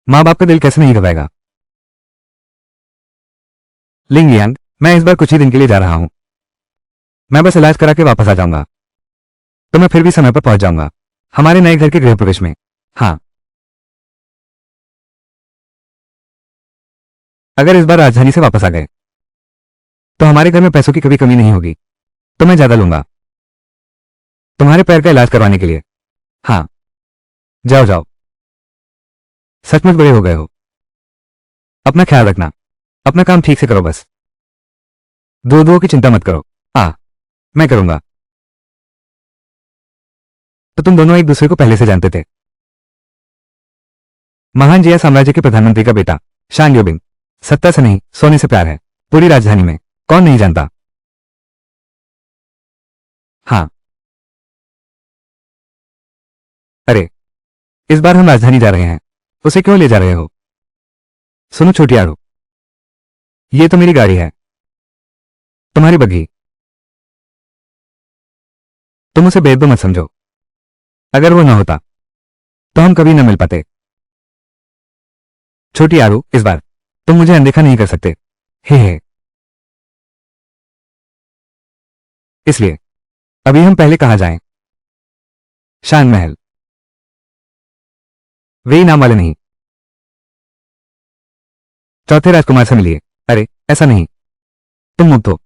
माँ बाप का दिल कैसे नहीं घबराएगा? लिंग यांग, मैं इस बार कुछ ही दिन के लिए जा रहा हूं। मैं बस इलाज करा के वापस आ जाऊंगा, तो मैं फिर भी समय पर पहुंच जाऊंगा हमारे नए घर के गृह प्रवेश में। हाँ, अगर इस बार राजधानी से वापस आ गए तो हमारे घर में पैसों की कभी कमी नहीं होगी, तो मैं ज्यादा लूंगा तुम्हारे पैर का इलाज करवाने के लिए। हाँ, जाओ जाओ, सचमुच बड़े हो गए हो। अपना ख्याल रखना, अपना काम ठीक से करो बस। दो दो की चिंता मत करो। मैं करूंगा। तो तुम दोनों एक दूसरे को पहले से जानते थे? महान जिया साम्राज्य के प्रधानमंत्री का बेटा शान योबिंग। सत्ता से नहीं, सोने से प्यार है। पूरी राजधानी में कौन नहीं जानता? हाँ। अरे, इस बार हम राजधानी जा रहे हैं। उसे क्यों ले जा रहे हो? सुनो छोटी आड़ू, ये तो मेरी गाड़ी है, तुम्हारी बग्घी। तुम उसे बेदो मत समझो। अगर वो न होता तो हम कभी न मिल पाते। छोटी आड़ू, इस बार तुम मुझे अनदेखा नहीं कर सकते। हे, इसलिए अभी हम पहले कहां जाएं? शान महल। वे इनाम वाले नहीं, चौथे राजकुमार से मिलिए। अरे ऐसा नहीं, तुम मुक्त हो।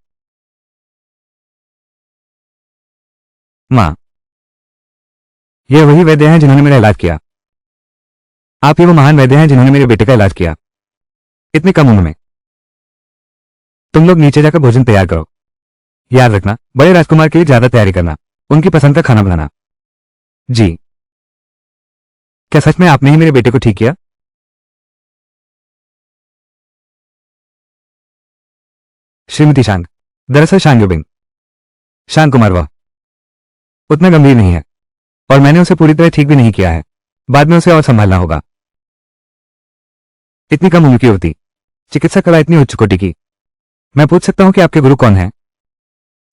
मां, ये वही वैद्य हैं जिन्होंने मेरा इलाज किया। आप ही वो महान वैद्य हैं जिन्होंने मेरे बेटे का इलाज किया इतनी कम उम्र में। तुम लोग नीचे जाकर भोजन तैयार करो। याद रखना, बड़े राजकुमार के लिए ज्यादा तैयारी करना, उनकी पसंद का खाना बनाना। जी। क्या सच में आपने ही मेरे बेटे को ठीक किया? श्रीमती शांग, दरअसल शांग योबिंग, शांग कुमार वह उतना गंभीर नहीं है, और मैंने उसे पूरी तरह ठीक भी नहीं किया है। बाद में उसे और संभालना होगा। इतनी कम उम्र की होती चिकित्सा कला इतनी उच्च कोटि की। मैं पूछ सकता हूं कि आपके गुरु कौन है?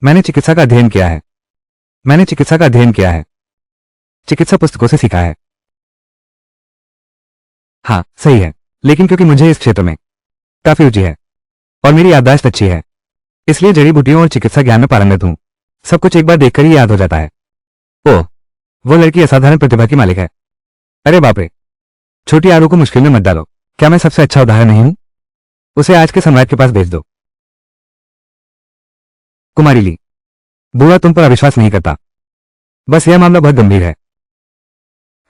मैंने चिकित्सा का अध्ययन किया है। मैंने चिकित्सा का अध्ययन किया है, चिकित्सा पुस्तकों से सीखा है। हाँ सही है, लेकिन क्योंकि मुझे इस क्षेत्र में काफी रुचि है और मेरी याददाश्त अच्छी है, इसलिए जड़ी बूटियों और चिकित्सा ज्ञान में पारंगत हूं। सब कुछ एक बार देखकर ही याद हो जाता है। ओह, वो लड़की असाधारण प्रतिभा की मालिक है। अरे बाप रे, छोटी आरू को मुश्किल में मत डालो। क्या मैं सबसे अच्छा उदाहरण नहीं हूं? उसे आज के सम्राट के पास भेज दो। कुमारी ली, बूढ़ा तुम पर अविश्वास नहीं करता। बस यह मामला बहुत गंभीर है।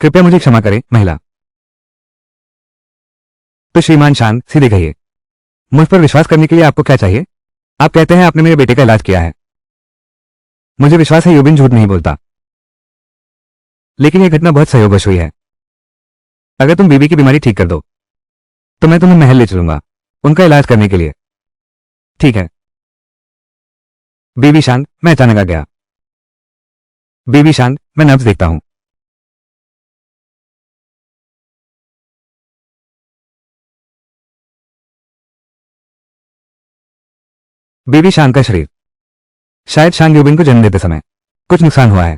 कृपया मुझे क्षमा करें महिला। तो श्रीमान शान, सीधे कहिए, मुझ पर विश्वास करने के लिए आपको क्या चाहिए? आप कहते हैं आपने मेरे बेटे का इलाज किया है। मुझे विश्वास है यूबिन झूठ नहीं बोलता, लेकिन यह घटना बहुत सहयोगवश हुई है। अगर तुम बीबी की बीमारी ठीक कर दो तो मैं तुम्हें महल ले चलूंगा उनका इलाज करने के लिए। ठीक है। बीबी शान, मैं अचानक आ गया। बीबी शान, मैं नब्ज देखता हूं। बीबी शान का शरीर, शायद शान यूबिन को जन्म देते समय कुछ नुकसान हुआ है,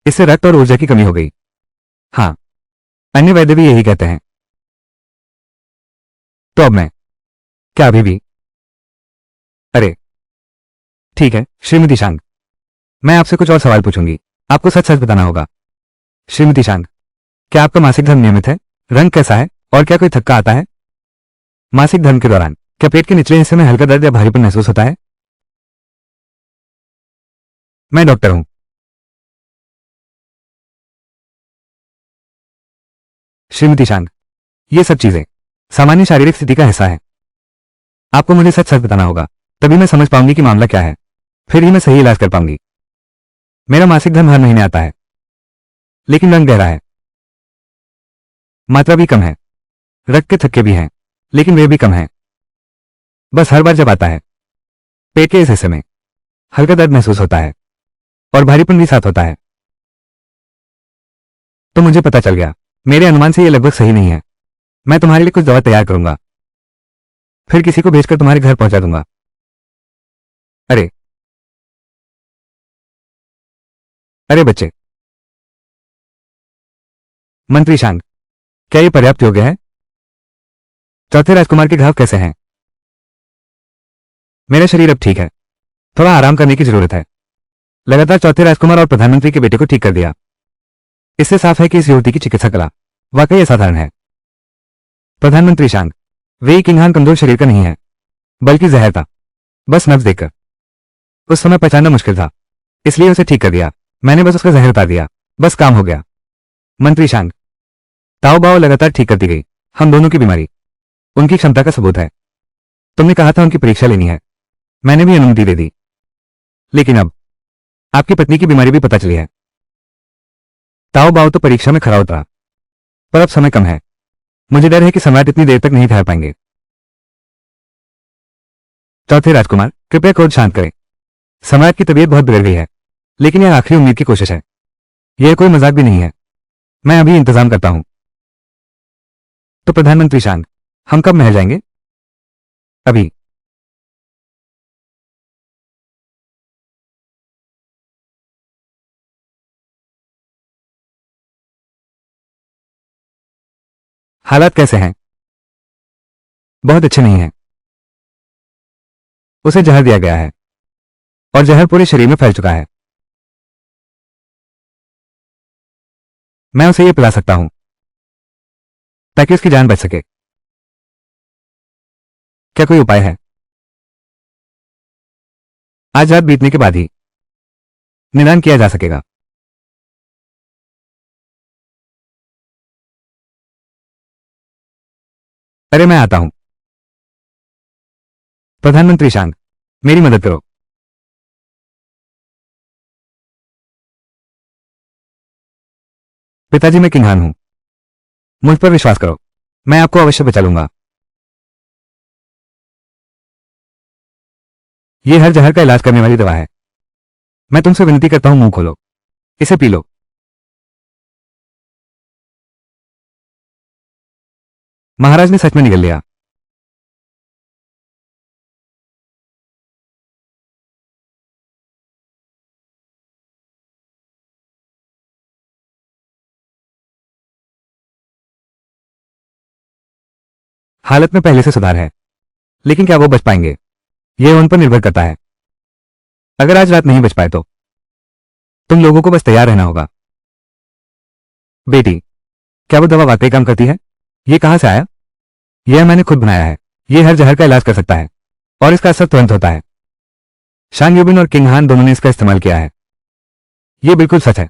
इससे रक्त और ऊर्जा की कमी हो गई। हाँ, अन्य वैद्य भी यही कहते हैं। तो अब मैं क्या अभी भी? अरे ठीक है श्रीमती शांग, मैं आपसे कुछ और सवाल पूछूंगी, आपको सच सच बताना होगा। श्रीमती शांग, क्या आपका मासिक धर्म नियमित है? रंग कैसा है और क्या कोई थक्का आता है? मासिक धर्म के दौरान क्या पेट के निचले हिस्से में हल्का दर्द या भारीपन महसूस होता है? मैं डॉक्टर हूं। श्रीमती शांग, ये सब चीजें सामान्य शारीरिक स्थिति का हिस्सा है। आपको मुझे सच सच बताना होगा, तभी मैं समझ पाऊंगी कि मामला क्या है, फिर ही मैं सही इलाज कर पाऊंगी। मेरा मासिक धर्म हर महीने आता है, लेकिन रंग गहरा है, मात्रा भी कम है, रक्त के थक्के भी हैं, लेकिन वे भी कम हैं। बस हर बार जब आता है, पेट के इस हिस्से में हल्का दर्द महसूस होता है और भारीपन भी साथ होता है। तो मुझे पता चल गया, मेरे अनुमान से यह लगभग सही नहीं है। मैं तुम्हारे लिए कुछ दवा तैयार करूंगा, फिर किसी को भेजकर तुम्हारे घर पहुंचा दूंगा। अरे अरे बच्चे। मंत्री शांग, क्या यह पर्याप्त योग्य है? चौथे राजकुमार के घाव कैसे हैं? मेरा शरीर अब ठीक है, थोड़ा आराम करने की जरूरत है। लगातार चौथे राजकुमार और प्रधानमंत्री के बेटे को ठीक कर दिया। इससे साफ है कि इस युवती की चिकित्सा कला वाकई असाधारण है। प्रधानमंत्री शांग, वे किंगहान कमजोर शरीर का नहीं है, बल्कि जहर था, बस नब्ज देखकर उस समय पहचानना मुश्किल था, इसलिए उसे ठीक कर दिया। मैंने बस उसका जहर उतार दिया, बस काम हो गया। मंत्री शांग, ताओ बाओ लगातार ठीक करती गई, हम दोनों की बीमारी उनकी क्षमता का सबूत है। तुमने कहा था उनकी परीक्षा लेनी है, मैंने भी अनुमति दे दी, लेकिन अब आपकी पत्नी की बीमारी भी पता चली है। ताओ बाओ तो परीक्षा में खरा उतरा, पर अब समय कम है, मुझे डर है कि सम्राट इतनी देर तक नहीं ठहर पाएंगे। चौथे राजकुमार, कृपया क्रोध शांत करें। सम्राट की तबीयत बहुत बिगड़ गई है, लेकिन यह आखिरी उम्मीद की कोशिश है, यह कोई मजाक भी नहीं है। मैं अभी इंतजाम करता हूं। तो प्रधानमंत्री शांग, हम कब महल जाएंगे? अभी। हालात कैसे हैं? बहुत अच्छे नहीं हैं। उसे जहर दिया गया है और जहर पूरे शरीर में फैल चुका है। मैं उसे यह पिला सकता हूं ताकि उसकी जान बच सके। क्या कोई उपाय है? आज रात बीतने के बाद ही निदान किया जा सकेगा। अरे मैं आता हूं। प्रधानमंत्री शांग, मेरी मदद करो। पिताजी, मैं किंगहान हूं, मुझ पर विश्वास करो, मैं आपको अवश्य बचा लूंगा। यह हर जहर का इलाज करने वाली दवा है। मैं तुमसे विनती करता हूं, मुंह खोलो, इसे पी लो। महाराज ने सच में निगल लिया। हालत में पहले से सुधार है, लेकिन क्या वो बच पाएंगे, यह उन पर निर्भर करता है। अगर आज रात नहीं बच पाए तो तुम लोगों को बस तैयार रहना होगा। बेटी, क्या वो दवा वाकई काम करती है? ये कहां से आया? यह मैंने खुद बनाया है। यह हर जहर का इलाज कर सकता है और इसका असर तुरंत होता है। शांग यूबिन और किंगहान दोनों ने इसका इस्तेमाल किया है। यह बिल्कुल सच है।